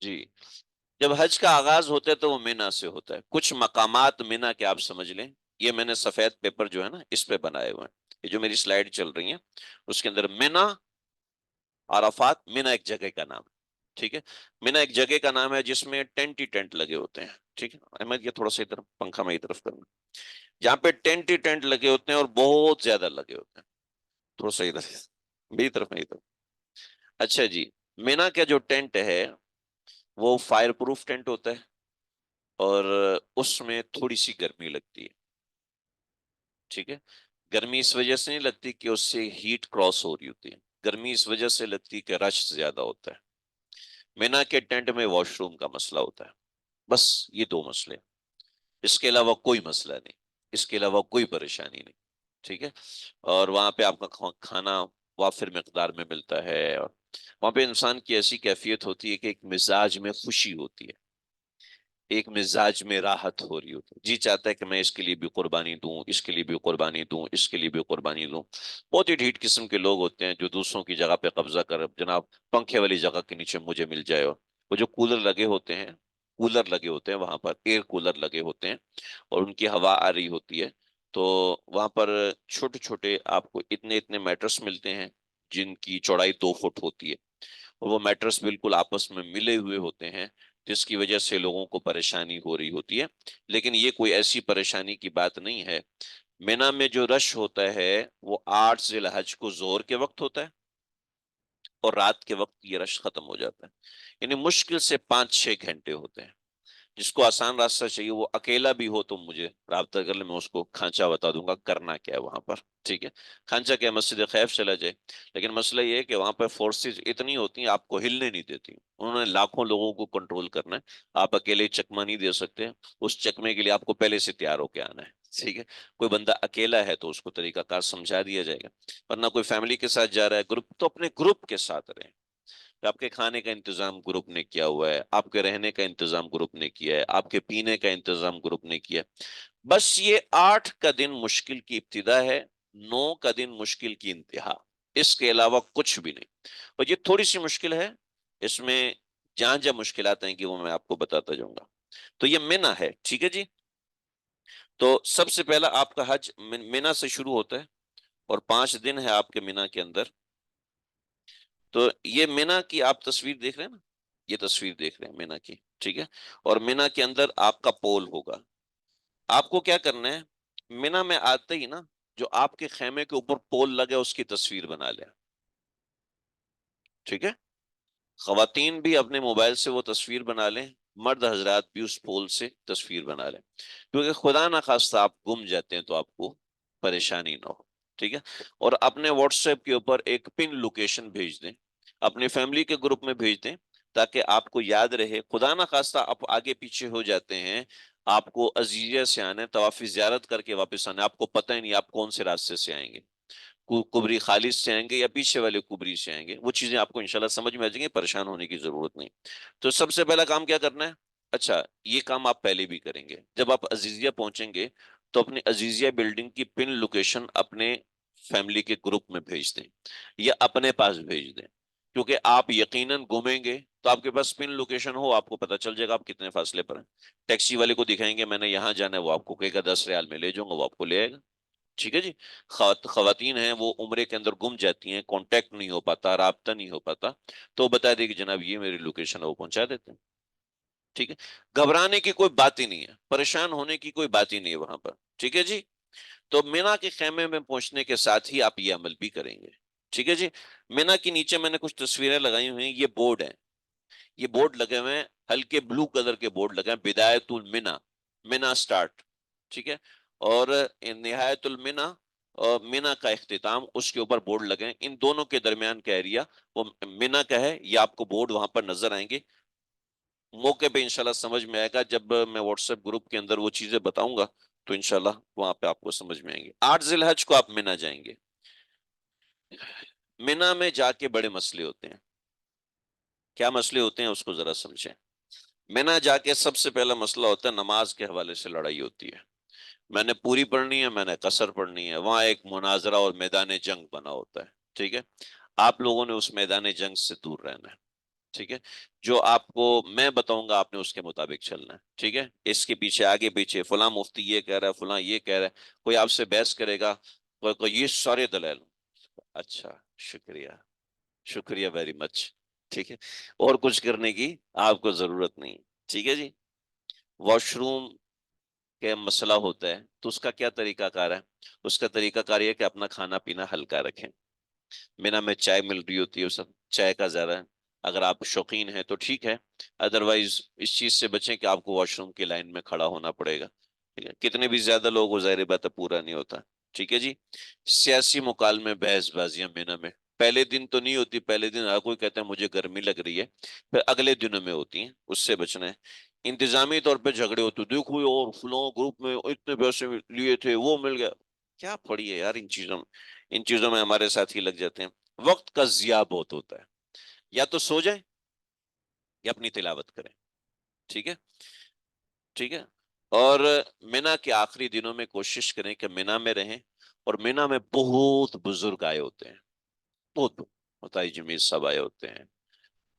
جی، جب حج کا آغاز ہوتا ہے تو وہ مینا سے ہوتا ہے. کچھ مقامات مینا کے آپ سمجھ لیں. یہ میں نے سفید پیپر جو ہے نا اس پہ بنائے ہوئے ہیں، یہ جو میری سلائیڈ چل رہی ہیں اس کے اندر مینا، عرفات. مینا ایک جگہ کا نام ہے، ٹھیک ہے. مینا ایک جگہ کا نام ہے جس میں ٹینٹ ہی ٹینٹ لگے ہوتے ہیں. ٹھیک ہے احمد، یہ تھوڑا سا ادھر پنکھا میں طرف کرنا. جہاں پہ ٹینٹ ہی ٹینٹ لگے ہوتے ہیں اور بہت زیادہ لگے ہوتے ہیں. تھوڑا سا ادھر میری طرف، میری طرف. اچھا جی، مینا کا جو ٹینٹ ہے وہ فائر پروف ٹینٹ ہوتا ہے، اور اس میں تھوڑی سی گرمی لگتی ہے. ٹھیک ہے. گرمی اس وجہ سے نہیں لگتی کہ اس سے ہیٹ کراس ہو رہی ہوتی ہے، گرمی اس وجہ سے لگتی کہ رش زیادہ ہوتا ہے. مینا کے ٹینٹ میں واش روم کا مسئلہ ہوتا ہے. بس یہ دو مسئلے، اس کے علاوہ کوئی مسئلہ نہیں، اس کے علاوہ کوئی پریشانی نہیں. ٹھیک ہے. اور وہاں پہ آپ کا کھانا وافر مقدار میں ملتا ہے، اور وہاں پہ انسان کی ایسی کیفیت ہوتی ہے کہ ایک مزاج میں خوشی ہوتی ہے، ایک مزاج میں راحت ہو رہی ہوتی ہے. جی چاہتا ہے کہ میں اس کے لیے بھی قربانی دوں، اس کے لیے بھی قربانی دوں، اس کے لیے بھی قربانی دوں. بہت ہی ڈھیٹ قسم کے لوگ ہوتے ہیں جو دوسروں کی جگہ پہ قبضہ کر جناب پنکھے والی جگہ کے نیچے مجھے مل جائے. وہ جو کولر لگے ہوتے ہیں، کولر لگے ہوتے ہیں وہاں پر، ایئر کولر لگے ہوتے ہیں اور ان کی ہوا آ رہی ہوتی ہے. تو وہاں پر چھوٹے چھوٹے آپ کو اتنے اتنے میٹرس ملتے ہیں جن کی چوڑائی 2 فٹ ہوتی ہے، اور وہ میٹرس بالکل آپس میں ملے ہوئے ہوتے ہیں، جس کی وجہ سے لوگوں کو پریشانی ہو رہی ہوتی ہے. لیکن یہ کوئی ایسی پریشانی کی بات نہیں ہے. مینا میں جو رش ہوتا ہے وہ 8 ذی الحج کو ظہر کے وقت ہوتا ہے، اور رات کے وقت یہ رش ختم ہو جاتا ہے. یعنی مشکل سے 5-6 گھنٹے ہوتے ہیں. جس کو آسان راستہ چاہیے وہ اکیلا بھی ہو تو مجھے رابطہ کر لے، میں اس کو کھانچا بتا دوں گا کرنا کیا ہے وہاں پر. ٹھیک ہے. کھانچا کیا، مسجد خیف چلا جائے. لیکن مسئلہ یہ ہے کہ وہاں پر فورسز اتنی ہوتی ہیں آپ کو ہلنے نہیں دیتی، انہوں نے لاکھوں لوگوں کو کنٹرول کرنا ہے. آپ اکیلے چکمہ نہیں دے سکتے، اس چکمے کے لیے آپ کو پہلے سے تیار ہو کے آنا ہے. ٹھیک ہے. کوئی بندہ اکیلا ہے تو اس کو طریقہ کار سمجھا دیا جائے گا، ورنہ کوئی فیملی کے ساتھ جا رہا ہے گروپ تو اپنے گروپ کے ساتھ رہیں. آپ کے کھانے کا انتظام گروپ نے کیا ہوا ہے، آپ کے رہنے کا انتظام گروپ نے کیا ہے، آپ کے پینے کا انتظام گروپ نے کیا ہے. بس یہ 8 کا دن مشکل کی ابتدا ہے، 9 کا دن مشکل کی انتہا. اس کے علاوہ کچھ بھی نہیں. اور یہ تھوڑی سی مشکل ہے، اس میں جہاں جہاں مشکلات ہیں کہ وہ میں آپ کو بتاتا جاؤں گا. تو یہ مینا ہے. ٹھیک ہے جی. تو سب سے پہلا آپ کا حج مینا سے شروع ہوتا ہے، اور 5 دن ہے آپ کے مینا کے اندر. تو یہ مینا کی آپ تصویر دیکھ رہے ہیں نا، یہ تصویر دیکھ رہے ہیں مینا کی. ٹھیک ہے. اور مینا کے اندر آپ کا پول ہوگا. آپ کو کیا کرنا ہے، مینا میں آتے ہی نا جو آپ کے خیمے کے اوپر پول لگے اس کی تصویر بنا لیں. ٹھیک ہے. خواتین بھی اپنے موبائل سے وہ تصویر بنا لیں، مرد حضرات بھی اس پول سے تصویر بنا لیں، کیونکہ خدا نخواستہ آپ گم جاتے ہیں تو آپ کو پریشانی نہ ہو. ٹھیک ہے. اور اپنے واٹس ایپ کے اوپر ایک پن لوکیشن بھیج دیں، اپنے فیملی کے گروپ میں بھیج دیں تاکہ آپ کو یاد رہے. خدا نخواستہ آپ آگے پیچھے ہو جاتے ہیں، آپ کو عزیزیہ سے آنے، طواف زیارت کر کے واپس آنے، آپ کو پتہ ہی نہیں آپ کون سے راستے سے آئیں گے، کبری خالص سے آئیں گے یا پیچھے والے کبری سے آئیں گے. وہ چیزیں آپ کو انشاءاللہ سمجھ میں آ جائیں گی، پریشان ہونے کی ضرورت نہیں. تو سب سے پہلا کام کیا کرنا ہے؟ اچھا، یہ کام آپ پہلے بھی کریں گے. جب آپ عزیزیہ پہنچیں گے تو اپنی عزیزیہ بلڈنگ کی پن لوکیشن اپنے فیملی کے گروپ میں بھیج دیں یا اپنے پاس بھیج دیں، کیونکہ آپ یقیناً گھومیں گے تو آپ کے پاس پن لوکیشن ہو، آپ کو پتہ چل جائے گا آپ کتنے فاصلے پر ہیں. ٹیکسی والے کو دکھائیں گے میں نے یہاں جانا ہے، وہ آپ کو کہے گا 10 ریال میں لے جاؤں گا، وہ آپ کو لے آئے گا. ٹھیک ہے جی. خواتین ہیں وہ عمرے کے اندر گم جاتی ہیں، کانٹیکٹ نہیں ہو پاتا، رابطہ نہیں ہو پاتا، تو بتا دے کہ جناب یہ میری لوکیشن ہے، وہ پہنچا دیتے ہیں. ٹھیک ہے. گھبرانے کی کوئی بات ہی نہیں ہے، پریشان ہونے کی کوئی بات ہی نہیں ہے وہاں پر. ٹھیک ہے جی. تو مینا کے خیمے میں پہنچنے کے ساتھ ہی آپ یہ عمل بھی کریں گے. ٹھیک ہے جی. مینا کے نیچے میں نے کچھ تصویریں لگائی ہوئی ہیں، یہ بورڈ ہیں، یہ بورڈ لگے ہوئے ہیں، ہلکے بلو کلر کے بورڈ لگے ہیں، بدایت المنا، مینا سٹارٹ. ٹھیک ہے. اور نہایت المنا اور مینا کا اختتام، اس کے اوپر بورڈ لگے ہیں. ان دونوں کے درمیان کا ایریا وہ مینا کا ہے. یہ آپ کو بورڈ وہاں پر نظر آئیں گے. موقع پہ انشاءاللہ سمجھ میں آئے گا، جب میں واٹس ایپ گروپ کے اندر وہ چیزیں بتاؤں گا تو انشاءاللہ وہاں پہ آپ کو سمجھ میں آئیں گے. 8 ذی الحج کو آپ مینا جائیں گے. مینا میں جا کے بڑے مسئلے ہوتے ہیں. کیا مسئلے ہوتے ہیں اس کو ذرا سمجھیں. مینا جا کے سب سے پہلا مسئلہ ہوتا ہے نماز کے حوالے سے لڑائی ہوتی ہے. میں نے پوری پڑھنی ہے، میں نے قصر پڑھنی ہے. وہاں ایک مناظرہ اور میدان جنگ بنا ہوتا ہے. ٹھیک ہے. آپ لوگوں نے اس میدان جنگ سے دور رہنا ہے. ٹھیک ہے، جو آپ کو میں بتاؤں گا آپ نے اس کے مطابق چلنا ہے، ٹھیک ہے، اس کے پیچھے آگے پیچھے فلاں مفتی یہ کہہ رہا ہے، فلاں یہ کہہ رہا ہے، کوئی آپ سے بحث کرے گا، کوئی یہ سارے دلائل، اچھا، شکریہ، شکریہ ویری مچ، ٹھیک ہے، اور کچھ کرنے کی آپ کو ضرورت نہیں، ٹھیک ہے جی۔ واش روم کا مسئلہ ہوتا ہے تو اس کا کیا طریقہ کار ہے؟ اس کا طریقہ کار یہ ہے کہ اپنا کھانا پینا ہلکا رکھیں، مینا میں چائے مل رہی ہوتی ہے، سب چائے کا زیادہ ہے، اگر آپ شوقین ہیں تو ٹھیک ہے، ادروائز اس چیز سے بچیں کہ آپ کو واش روم کی لائن میں کھڑا ہونا پڑے گا، ٹھیک ہے، کتنے بھی زیادہ لوگ ہو ظاہر بات ہے پورا نہیں ہوتا، ٹھیک ہے جی۔ سیاسی مکالمے بحث بازیاں مینا میں پہلے دن تو نہیں ہوتی، پہلے دن ہر کوئی کہتا ہے مجھے گرمی لگ رہی ہے، پھر اگلے دنوں میں ہوتی ہیں، اس سے بچنا ہے۔ انتظامی طور پہ جھگڑے ہوتے دیکھو اور فلاں گروپ میں اتنے پیسے لیے تھے وہ مل گیا، کیا پڑی ہے یار ان چیزوں میں، ان چیزوں میں ہمارے ساتھ ہی لگ جاتے ہیں۔ وقت کا ضیاع بہت ہوتا ہے، یا تو سو جائیں یا اپنی تلاوت کریں، ٹھیک ہے، ٹھیک ہے، اور مینا کے آخری دنوں میں کوشش کریں کہ مینا میں رہیں، اور مینا میں بہت بزرگ آئے ہوتے ہیں، بہت متائی جمیل صاحب آئے ہوتے ہیں،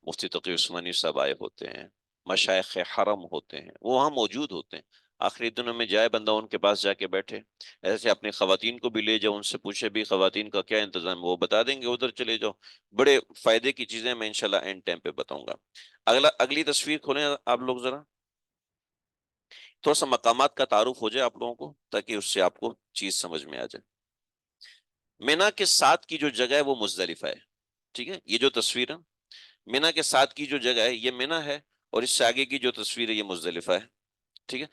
مفتی تقی عثمانی صاحب آئے ہوتے ہیں، مشائخ حرم ہوتے ہیں، وہ وہاں موجود ہوتے ہیں، آخری دنوں میں جائے بندہ ان کے پاس جا کے بیٹھے، ایسے اپنی خواتین کو بھی لے جاؤ، ان سے پوچھے بھی خواتین کا کیا انتظام ہے، وہ بتا دیں گے، ادھر چلے جاؤ، بڑے فائدے کی چیزیں میں انشاءاللہ اینڈ ٹائم پہ بتاؤں گا۔ اگلی تصویر کھولیں آپ لوگ ذرا، تھوڑا سا مقامات کا تعارف ہو جائے آپ لوگوں کو تاکہ اس سے آپ کو چیز سمجھ میں آ جائے۔ مینا کے ساتھ کی جو جگہ ہے وہ مزدلفہ ہے، ٹھیک ہے، یہ جو تصویر ہے مینا کے ساتھ کی جو جگہ ہے یہ مینا ہے، اور اس سے آگے کی جو تصویر ہے یہ مزدلفہ ہے، ٹھیک ہے،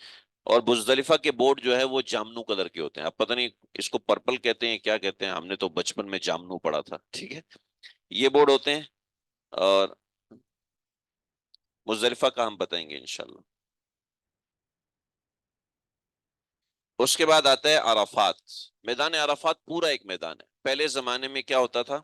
اور مزدلفہ کے بورڈ جو ہے وہ جامنو کلر کے ہوتے ہیں، اب پتہ نہیں اس کو پرپل کہتے ہیں کیا کہتے ہیں، ہم نے تو بچپن میں جامنو پڑھا تھا، ٹھیک ہے، یہ بورڈ ہوتے ہیں، اور مزدلفہ کا ہم بتائیں گے انشاءاللہ۔ اس کے بعد آتا ہے عرفات۔ میدان عرفات پورا ایک میدان ہے، پہلے زمانے میں کیا ہوتا تھا،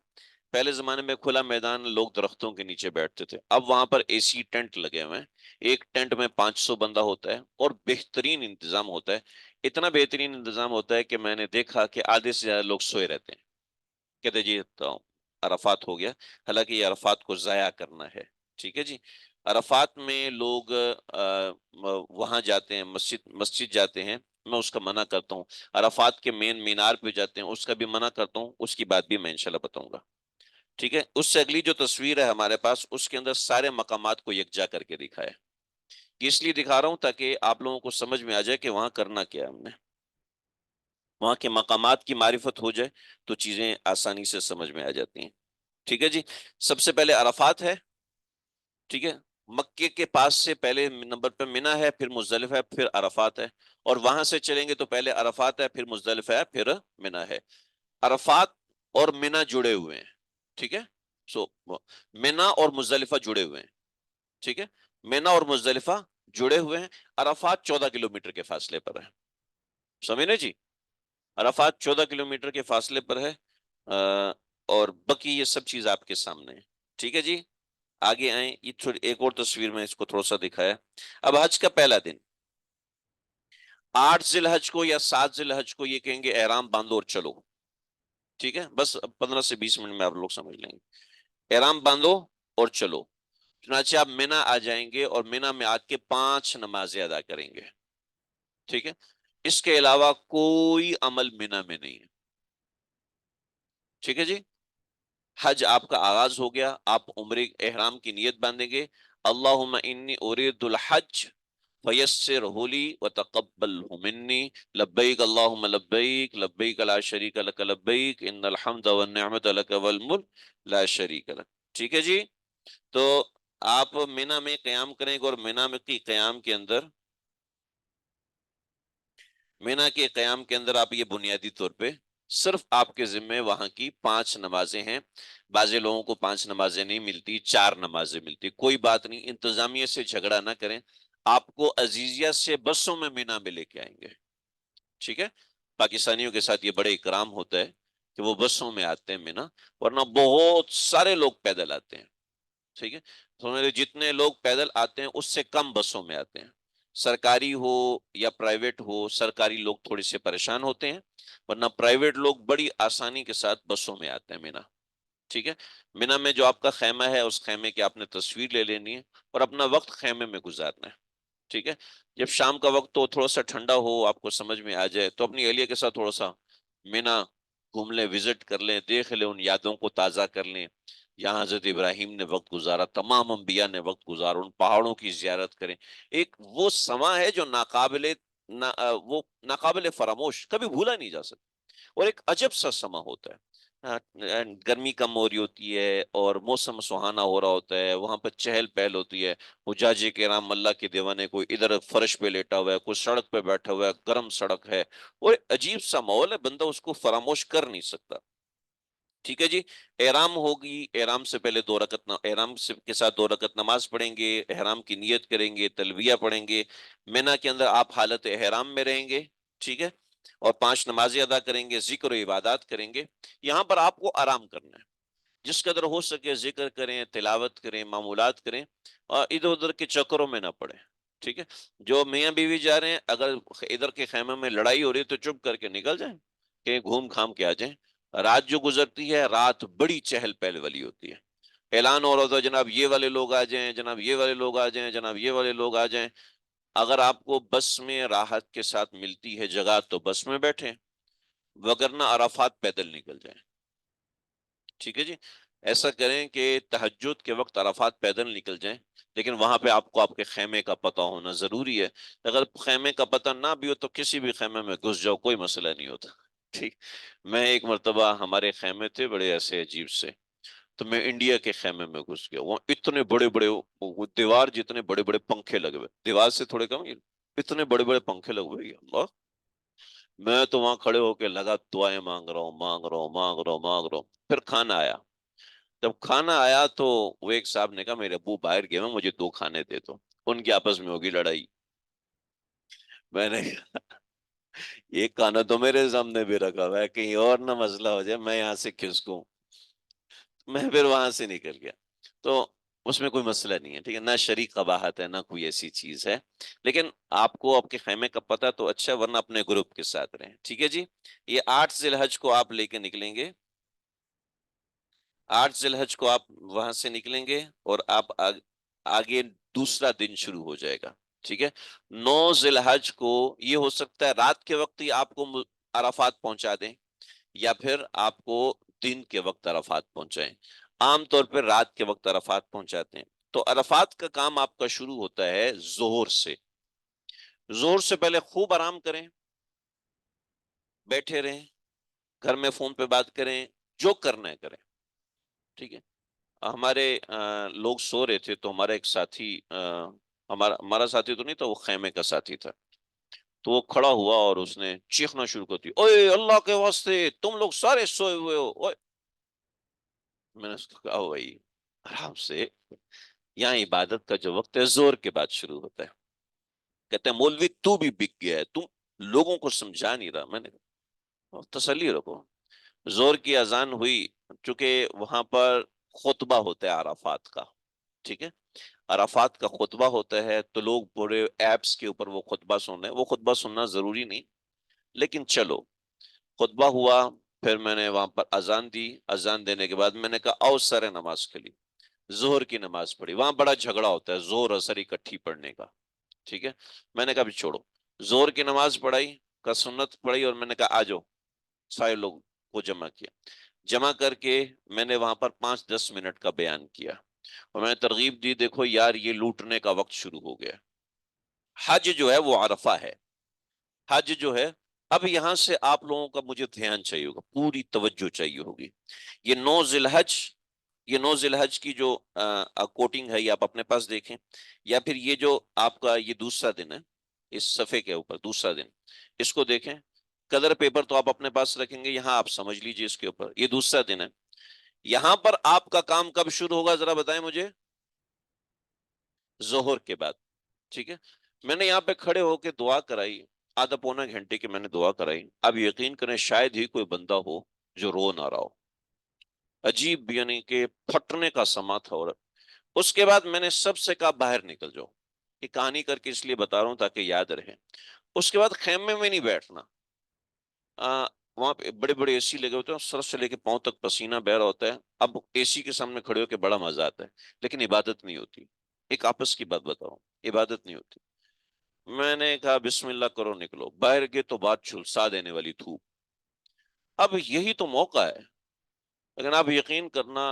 پہلے زمانے میں کھلا میدان، لوگ درختوں کے نیچے بیٹھتے تھے، اب وہاں پر اے سی ٹینٹ لگے ہوئے ہیں، ایک ٹینٹ میں 500 بندہ ہوتا ہے، اور بہترین انتظام ہوتا ہے، اتنا بہترین انتظام ہوتا ہے کہ میں نے دیکھا کہ آدھے سے زیادہ لوگ سوئے رہتے ہیں، کہتے جی تو عرفات ہو گیا، حالانکہ یہ عرفات کو ضائع کرنا ہے، ٹھیک ہے جی۔ عرفات میں لوگ وہاں جاتے ہیں، مسجد مسجد جاتے ہیں، میں اس کا منع کرتا ہوں، عرفات کے مین مینار پہ جاتے ہیں، اس کا بھی منع کرتا ہوں، اس کی بات بھی میں انشاءاللہ بتاؤں گا، ٹھیک ہے۔ اس سے اگلی جو تصویر ہے ہمارے پاس، اس کے اندر سارے مقامات کو یکجا کر کے دکھایا ہے، یہ اس لیے دکھا رہا ہوں تاکہ آپ لوگوں کو سمجھ میں آ جائے کہ وہاں کرنا کیا ہے ہم نے، وہاں کے مقامات کی معرفت ہو جائے تو چیزیں آسانی سے سمجھ میں آ جاتی ہیں، ٹھیک ہے جی۔ سب سے پہلے عرفات ہے، ٹھیک ہے، مکے کے پاس سے پہلے نمبر پہ منا ہے، پھر مزدلفہ ہے، پھر عرفات ہے، اور وہاں سے چلیں گے تو پہلے عرفات ہے، پھر مزدلفہ ہے، پھر منا ہے۔ عرفات اور منا جڑے ہوئے ہیں، ٹھیک ہے، سو منا اور مزدلفہ جڑے ہوئے ہیں، ٹھیک ہے، منا اور مزدلفہ جڑے ہوئے ہیں، عرفات 14 کلومیٹر کے فاصلے پر ہے، سمجھے جی، عرفات 14 کلومیٹر کے فاصلے پر ہے، اور باقی یہ سب چیز آپ کے سامنے ہے، ٹھیک ہے جی۔ آگے آئیں، یہ ایک اور تصویر میں اس کو تھوڑا سا دکھایا، اب حج کا پہلا دن، 8 ذی الحج کو یا 7 ذی الحج کو یہ کہیں گے احرام باندھو اور چلو، ٹھیک ہے، بس 15 سے 20 منٹ میں آپ لوگ سمجھ لیں گے، احرام باندھو اور چلو، چنانچہ آپ مینا آ جائیں گے، اور مینا میں آ کے 5 نمازیں ادا کریں گے، ٹھیک ہے، اس کے علاوہ کوئی عمل مینا میں نہیں ہے، ٹھیک ہے جی۔ حج آپ کا آغاز ہو گیا، آپ عمرے احرام کی نیت باندھیں گے، اللہم انی ارید الحج فیسرہ لی وتقبلہ منی، لبیک اللہم لبیک، لبیک لا شریک لک لبیک، ان الحمد والنعمت لک والملک لا شریک لک، ٹھیک ہے جی۔ تو آپ مینا میں قیام کریں گے، اور مینا میں کی قیام کے اندر، مینا کے قیام کے اندر آپ یہ بنیادی طور پہ صرف آپ کے ذمے وہاں کی 5 نمازیں ہیں، بعضے لوگوں کو 5 نمازیں نہیں ملتی، 4 نمازیں ملتی، کوئی بات نہیں، انتظامیہ سے جھگڑا نہ کریں، آپ کو عزیزیہ سے بسوں میں مینا میں لے کے آئیں گے، ٹھیک ہے، پاکستانیوں کے ساتھ یہ بڑے اکرام ہوتا ہے کہ وہ بسوں میں آتے ہیں مینا، ورنہ بہت سارے لوگ پیدل آتے ہیں، ٹھیک ہے، تو میرے جتنے لوگ پیدل آتے ہیں اس سے کم بسوں میں آتے ہیں، سرکاری ہو یا پرائیویٹ ہو، سرکاری لوگ تھوڑے سے پریشان ہوتے ہیں، ورنہ پرائیویٹ لوگ بڑی آسانی کے ساتھ بسوں میں آتے ہیں مینا، ٹھیک ہے، مینا میں جو آپ کا خیمہ ہے اس خیمے کی آپ نے تصویر لے لینی ہے اور اپنا وقت خیمے میں گزارنا ہے. ٹھیک ہے، جب شام کا وقت ہو، تھوڑا سا ٹھنڈا ہو، آپ کو سمجھ میں آ جائے، تو اپنی اہلیہ کے ساتھ تھوڑا سا مینا گھوم لیں، وزٹ کر لیں، دیکھ لیں، ان یادوں کو تازہ کر لیں. یہاں حضرت ابراہیم نے وقت گزارا، تمام انبیاء نے وقت گزارا، ان پہاڑوں کی زیارت کریں. ایک وہ سما ہے جو وہ ناقابل فراموش، کبھی بھولا نہیں جا سکتا، اور ایک عجب سا سما ہوتا ہے. گرمی کم ہو رہی ہوتی ہے اور موسم سہانا ہو رہا ہوتا ہے، وہاں پہ چہل پہل ہوتی ہے. حجاج کرام اللہ کے دیوانے، کوئی ادھر فرش پہ لیٹا ہوا ہے، کوئی سڑک پہ بیٹھا ہوا ہے، گرم سڑک ہے، اور عجیب سا ماحول ہے، بندہ اس کو فراموش کر نہیں سکتا. ٹھیک ہے جی. احرام ہوگی، احرام سے پہلے کے ساتھ 2 رکعت نماز پڑھیں گے، احرام کی نیت کریں گے، تلبیہ پڑھیں گے. مینا کے اندر آپ حالت احرام میں رہیں گے. ٹھیک ہے، اور 5 نمازیں ادا کریں گے، ذکر و عبادات کریں گے. یہاں پر آپ کو آرام کرنا ہے، جس قدر ہو سکے ذکر کریں، تلاوت کریں، معمولات کریں، اور ادھر ادھر کے چکروں میں نہ پڑیں. ٹھیک ہے، جو میاں بیوی جا رہے ہیں، اگر ادھر کے خیمے میں لڑائی ہو رہی ہے تو چپ کر کے نکل جائیں، کہ گھوم گھام کے آ جائیں. رات جو گزرتی ہے، رات بڑی چہل پہل والی ہوتی ہے. اعلان ہو رہا ہوتا ہے، جناب یہ والے لوگ آ جائیں، جناب یہ والے لوگ آ جائیں، جناب یہ والے لوگ آ جائیں. اگر آپ کو بس میں راحت کے ساتھ ملتی ہے جگہ تو بس میں بیٹھیں، وگرنہ عرفات پیدل نکل جائیں. ٹھیک ہے جی، ایسا کریں کہ تہجد کے وقت عرفات پیدل نکل جائیں، لیکن وہاں پہ آپ کو آپ کے خیمے کا پتہ ہونا ضروری ہے. اگر خیمے کا پتہ نہ بھی ہو تو کسی بھی خیمے میں گھس جاؤ، کوئی مسئلہ نہیں ہوتا. ٹھیک، میں ایک مرتبہ، ہمارے خیمے تھے بڑے ایسے عجیب سے، تو میں انڈیا کے خیمے میں گھس گیا. وہ اتنے بڑے بڑے، وہ دیوار جتنے بڑے بڑے پنکھے لگے ہوئے، دیوار سے تھوڑے کم، اتنے بڑے بڑے پنکھے لگے ہوئے. اللہ، میں تو وہاں کھڑے ہو کے لگا دعائیں مانگ رہا ہوں، مانگ رہا ہوں، مانگ رہا ہوں، مانگ رہا ہوں. پھر کھانا آیا. جب کھانا آیا تو وہ ایک صاحب نے کہا میرے ابو باہر گئے ہیں، مجھے 2 کھانے دے دو. ان کی آپس میں ہوگی لڑائی. میں نے کہا ایک کھانا تو میرے سامنے بھی رکھا ہوا ہے، کہیں اور نہ مسئلہ ہو جائے، میں یہاں سے کھسکوں. میں پھر وہاں سے نکل گیا. تو اس میں کوئی مسئلہ نہیں ہے. ٹھیک ہے، نہ شریک قباحت ہے، نہ کوئی ایسی چیز ہے. لیکن آپ کو آپ کے خیمے کا پتہ تو اچھا، ورنہ اپنے گروپ کے ساتھ رہیں. ٹھیک ہے جی. یہ 8 ذی الحج کو آپ لے کے نکلیں گے. 8 ذی الحج کو آپ وہاں سے نکلیں گے، اور آپ آگے دوسرا دن شروع ہو جائے گا. ٹھیک ہے، 9 ذی الحج کو یہ ہو سکتا ہے رات کے وقت ہی آپ کو عرفات پہنچا دیں، یا پھر آپ کو دن کے وقت عرفات پہنچائیں. عام طور پر رات کے وقت عرفات پہنچاتے ہیں. تو عرفات کا کام آپ کا شروع ہوتا ہے ظہر سے. ظہر سے پہلے خوب آرام کریں، بیٹھے رہیں، گھر میں فون پہ بات کریں، جو کرنا ہے کریں. ٹھیک ہے، ہمارے لوگ سو رہے تھے تو ہمارا ایک ساتھی، ہمارا ساتھی تو نہیں تھا، وہ خیمے کا ساتھی تھا. تو وہ کھڑا ہوا اور اس نے چیخنا شروع کر دی، اوے اللہ کے واسطے تم لوگ سارے سوئے ہوئے ہو. اوے، میں نے اس کو کہا بھائی آرام سے، یہاں عبادت کا جو وقت ہے زور کے بعد شروع ہوتا ہے. کہتے ہیں مولوی تو بھی بک گیا ہے، تم لوگوں کو سمجھا نہیں رہا. میں نے کہا تسلی رکھو. زور کی اذان ہوئی، چونکہ وہاں پر خطبہ ہوتا ہے عرفات کا. ٹھیک ہے، عرفات کا خطبہ ہوتا ہے تو لوگ پورے ایپس کے اوپر وہ خطبہ سن رہے ہیں. وہ خطبہ سننا ضروری نہیں، لیکن چلو خطبہ ہوا. پھر میں نے وہاں پر اذان دی. اذان دینے کے بعد میں نے کہا آؤ سر نماز کے لیے. ظہر کی نماز پڑھی. وہاں بڑا جھگڑا ہوتا ہے ظہر اثر اکٹھی پڑھنے کا. ٹھیک ہے، میں نے کہا بھی چھوڑو. ظہر کی نماز پڑھائی کا سنت پڑھی، اور میں نے کہا آ جاؤ. سارے لوگ کو جمع کیا. جمع کر کے میں نے وہاں پر 5-10 منٹ کا بیان کیا، اور میں نے ترغیب دی، دیکھو یار یہ لوٹنے کا وقت شروع ہو گیا. حج جو ہے وہ عرفہ ہے. حج جو ہے، اب یہاں سے آپ لوگوں کا مجھے دھیان چاہیے ہوگا، پوری توجہ چاہیے ہوگی. یہ 9 ذی الحج، یہ 9 ذی الحج کی جو کوٹنگ ہے یہ آپ اپنے پاس دیکھیں، یا پھر یہ جو آپ کا یہ دوسرا دن ہے، اس صفحے کے اوپر دوسرا دن، اس کو دیکھیں. کلر پیپر تو آپ اپنے پاس رکھیں گے، یہاں آپ سمجھ لیجئے اس کے اوپر یہ دوسرا دن ہے. یہاں پر آپ کا کام کب شروع ہوگا ذرا بتائیں مجھے؟ ظہر کے بعد. ٹھیک ہے، میں نے یہاں پہ کھڑے ہو کے دعا کرائی، آدھا پونا گھنٹے کی میں نے دعا کرائی. اب یقین کریں شاید ہی کوئی بندہ ہو جو رو نہ رہا ہو. عجیب، یعنی کہ پھٹنے کا سما تھا. اور اس کے بعد میں نے سب سے کہا باہر نکل جاؤ. یہ کہانی کر کے اس لیے بتا رہا ہوں تاکہ یاد رہے. اس کے بعد خیمے میں نہیں بیٹھنا. وہاں پہ بڑے بڑے اے سی لگے ہوتے ہیں، سر سے لے کے پاؤں تک پسینہ بہ رہا ہوتا ہے، اب اے سی کے سامنے کھڑے ہو کے بڑا مزہ آتا ہے، لیکن عبادت نہیں ہوتی۔ ایک آپس کی بات بتاؤ، عبادت نہیں ہوتی۔ میں نے کہا بسم اللہ کرو نکلو، باہر گئے تو بات جھلسا دینے والی دھوپ۔ اب یہی تو موقع ہے، لیکن آپ یقین کرنا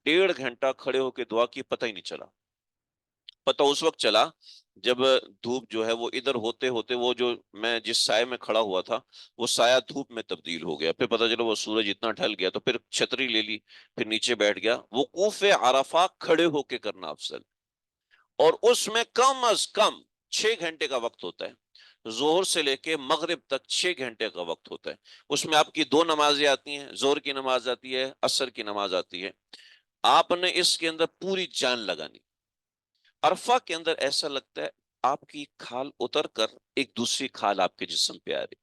1.5 گھنٹہ کھڑے ہو کے دعا کی، پتہ ہی نہیں چلا۔ پتہ اس وقت چلا جب دھوپ جو ہے وہ ادھر ہوتے ہوتے، وہ جو میں جس سائے میں کھڑا ہوا تھا وہ سایہ دھوپ میں تبدیل ہو گیا، پھر پتہ چلا وہ سورج اتنا ڈھل گیا، تو پھر چھتری لے لی، پھر نیچے بیٹھ گیا۔ وقوف عرفہ کھڑے ہو کے کرنا افضل، اور اس میں کم از کم 6 گھنٹے کا وقت ہوتا ہے، ظہر سے لے کے مغرب تک 6 گھنٹے کا وقت ہوتا ہے۔ اس میں آپ کی 2 نمازیں آتی ہیں، ظہر کی نماز آتی ہے، عصر کی نماز آتی ہے۔ آپ نے اس کے اندر پوری جان لگانی۔ عرفہ کے اندر ایسا لگتا ہے آپ کی کھال اتر کر ایک دوسری کھال آپ کے جسم پہ آ رہی۔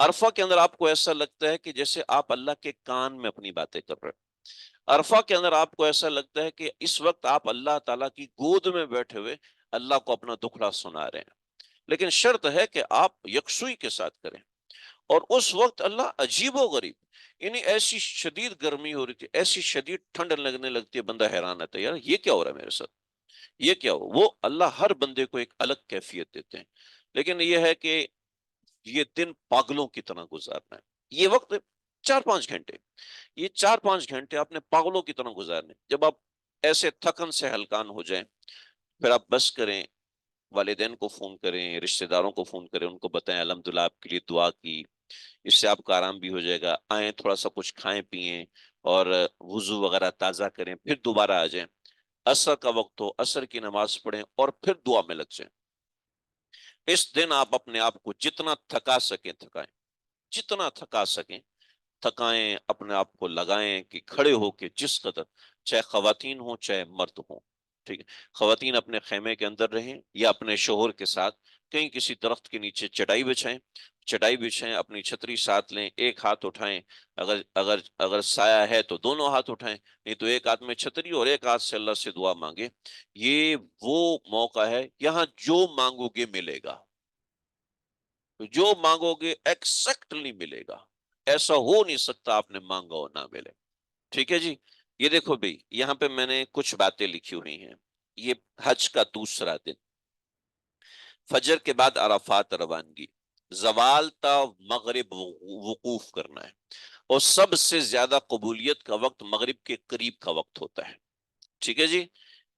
عرفہ کے اندر آپ کو ایسا لگتا ہے کہ جیسے آپ اللہ کے کان میں اپنی باتیں کر رہے ہیں۔ عرفہ کے اندر آپ کو ایسا لگتا ہے کہ اس وقت آپ اللہ تعالیٰ کی گود میں بیٹھے ہوئے اللہ کو اپنا دکھڑا سنا رہے ہیں، لیکن شرط ہے کہ آپ یکسوئی کے ساتھ کریں۔ اور اس وقت اللہ عجیب و غریب، یعنی ایسی شدید گرمی ہو رہی تھی، ایسی شدید ٹھنڈ لگنے لگتی ہے، بندہ حیران رہتا ہے یار یہ کیا ہو رہا ہے میرے ساتھ، یہ کیا ہو۔ وہ اللہ ہر بندے کو ایک الگ کیفیت دیتے ہیں، لیکن یہ ہے کہ یہ دن پاگلوں کی طرح گزارنا ہے۔ یہ وقت 4-5 گھنٹے، یہ 4-5 گھنٹے آپ نے پاگلوں کی طرح گزارنے۔ جب آپ ایسے تھکن سے ہلکان ہو جائیں، پھر آپ بس کریں، والدین کو فون کریں، رشتہ داروں کو فون کریں، ان کو بتائیں الحمدللہ آپ کے لیے دعا کی، اس سے آپ کا آرام بھی ہو جائے گا، آئیں تھوڑا سا کچھ کھائیں پئیں اور وضو وغیرہ تازہ کریں، پھر دوبارہ آ جائیں۔ عصر کا وقت ہو، عصر کی نماز پڑھیں اور پھر دعا میں لگ جائیں۔ اس دن آپ اپنے آپ کو جتنا تھکا سکیں تھکائیں، جتنا تھکا سکیں تھکائیں، اپنے آپ کو لگائیں کہ کھڑے ہو کے جس قدر، چاہے خواتین ہوں چاہے مرد ہوں، ٹھیک ہے، خواتین اپنے خیمے کے اندر رہیں یا اپنے شوہر کے ساتھ کہیں کسی درخت کے نیچے چٹائی بچھائیں، چٹائی بچھائیں، اپنی چھتری ساتھ لیں، ایک ہاتھ اٹھائیں، اگر اگر اگر سایہ ہے تو دونوں ہاتھ اٹھائیں، نہیں تو ایک ہاتھ میں چھتری اور ایک ہاتھ سے اللہ سے دعا مانگے۔ یہ وہ موقع ہے یہاں جو مانگو گے ملے گا، جو مانگو گے ایکزیکٹلی ملے گا، ایسا ہو نہیں سکتا آپ نے مانگا اور نہ ملے۔ ٹھیک ہے جی، یہ دیکھو بھئی یہاں پہ میں نے کچھ باتیں لکھی ہوئی ہیں۔ یہ حج کا دوسرا دن، فجر کے بعد عرفات روانگی، زوال تا مغرب وقوف کرنا ہے، اور سب سے زیادہ قبولیت کا وقت مغرب کے قریب کا وقت ہوتا ہے۔ ٹھیک ہے جی،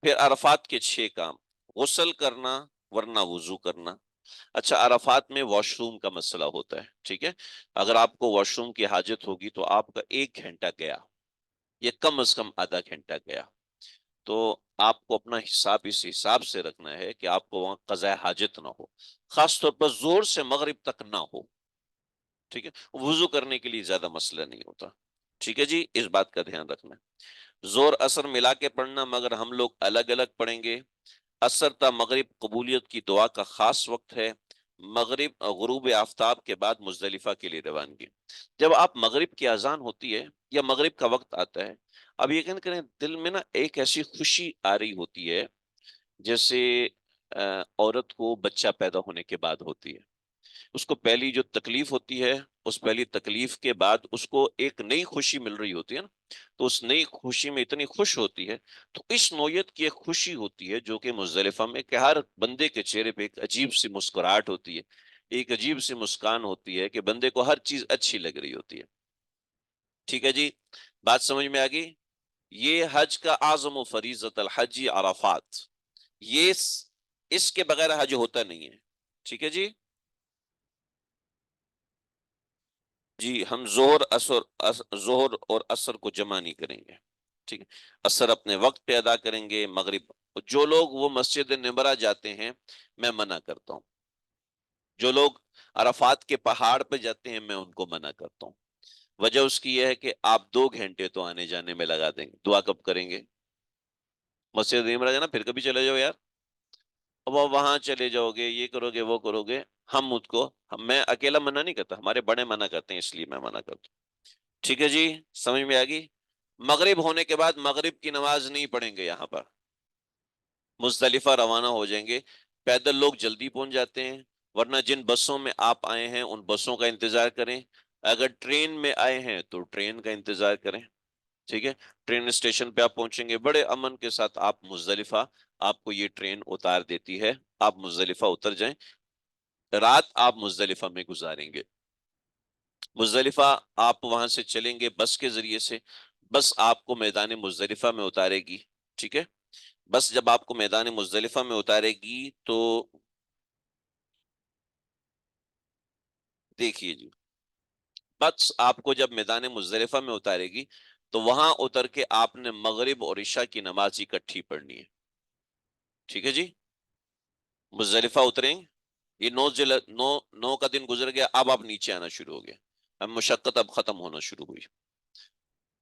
پھر عرفات کے 6 کام: غسل کرنا ورنہ وضو کرنا۔ اچھا، عرفات میں واش روم کا مسئلہ ہوتا ہے، ٹھیک ہے، اگر آپ کو واش روم کی حاجت ہوگی تو آپ کا 1 گھنٹہ گیا، یہ کم از کم آدھا گھنٹہ گیا، تو آپ کو اپنا حساب اس حساب سے رکھنا ہے کہ آپ کو وہاں قضاء حاجت نہ ہو، خاص طور پر زور سے مغرب تک نہ ہو۔ ٹھیک ہے، وضو کرنے کے لیے زیادہ مسئلہ نہیں ہوتا۔ ٹھیک ہے جی، اس بات کا دھیان رکھنا ہے۔ زور اثر ملا کے پڑھنا، مگر ہم لوگ الگ الگ پڑھیں گے۔ عصر تا مغرب قبولیت کی دعا کا خاص وقت ہے۔ مغرب غروب آفتاب کے بعد مزدلفہ کے لیے روانگی۔ جب آپ مغرب کی اذان ہوتی ہے یا مغرب کا وقت آتا ہے، اب یقین کریں دل میں نا ایک ایسی خوشی آ رہی ہوتی ہے جیسے عورت کو بچہ پیدا ہونے کے بعد ہوتی ہے۔ اس کو پہلی جو تکلیف ہوتی ہے، اس پہلی تکلیف کے بعد اس کو ایک نئی خوشی مل رہی ہوتی ہے نا، تو اس نئی خوشی میں اتنی خوش ہوتی ہے، تو اس نوعیت کی ایک خوشی ہوتی ہے جو کہ مزدلفہ میں کہ ہر بندے کے چہرے پہ ایک عجیب سی مسکراہٹ ہوتی ہے، ایک عجیب سی مسکان ہوتی ہے کہ بندے کو ہر چیز اچھی لگ رہی ہوتی ہے۔ ٹھیک ہے جی، بات سمجھ میں آ گئی؟ یہ حج کا اعظم و فریضۃ الحج عرفات، یہ اس کے بغیر حج ہوتا نہیں ہے۔ ٹھیک ہے جی، جی ہم ظہر اور عصر کو جمع نہیں کریں گے، ٹھیک ہے، عصر اپنے وقت پہ ادا کریں گے، مغرب جو لوگ وہ مسجد نمرہ جاتے ہیں میں منع کرتا ہوں، جو لوگ عرفات کے پہاڑ پہ جاتے ہیں میں ان کو منع کرتا ہوں۔ وجہ اس کی یہ ہے کہ آپ 2 گھنٹے تو آنے جانے میں لگا دیں گے، دعا کب کریں گے؟ مسجد نمرہ جانا پھر کبھی چلے جاؤ یار، اب آپ وہاں چلے جاؤ گے، یہ کرو گے وہ کرو گے، میں اکیلا منع نہیں کرتا، ہمارے بڑے منع کرتے ہیں اس لیے میں منع کرتا ہوں۔ ٹھیک ہے جی، سمجھ میں آ گئی؟ مغرب ہونے کے بعد مغرب کی نماز نہیں پڑھیں گے یہاں پر، مزدلفہ روانہ ہو جائیں گے۔ پیدل لوگ جلدی پہنچ جاتے ہیں، ورنہ جن بسوں میں آپ آئے ہیں ان بسوں کا انتظار کریں، اگر ٹرین میں آئے ہیں تو ٹرین کا انتظار کریں، ٹھیک ہے، ٹرین اسٹیشن پہ آپ پہنچیں گے بڑے امن کے ساتھ، آپ مزدلفہ، آپ کو یہ ٹرین اتار دیتی ہے، آپ مزدلفہ اتر جائیں، رات آپ مزدلفہ میں گزاریں گے۔ مزدلفہ آپ وہاں سے چلیں گے بس کے ذریعے سے، بس آپ کو میدان مزدلفہ میں اتارے گی، ٹھیک ہے، بس جب آپ کو میدان مزدلفہ میں اتارے گی تو دیکھیے جی، بس آپ کو جب میدان مزدلفہ میں اتارے گی تو وہاں اتر کے آپ نے مغرب اور عشاء کی نماز اکٹھی پڑھنی ہے، ٹھیک ہے جی، مزدلفہ اتریں، یہ نو کا دن گزر گیا، اب آپ نیچے آنا شروع ہو گئے، اب مشقت اب ختم ہونا شروع ہوئی،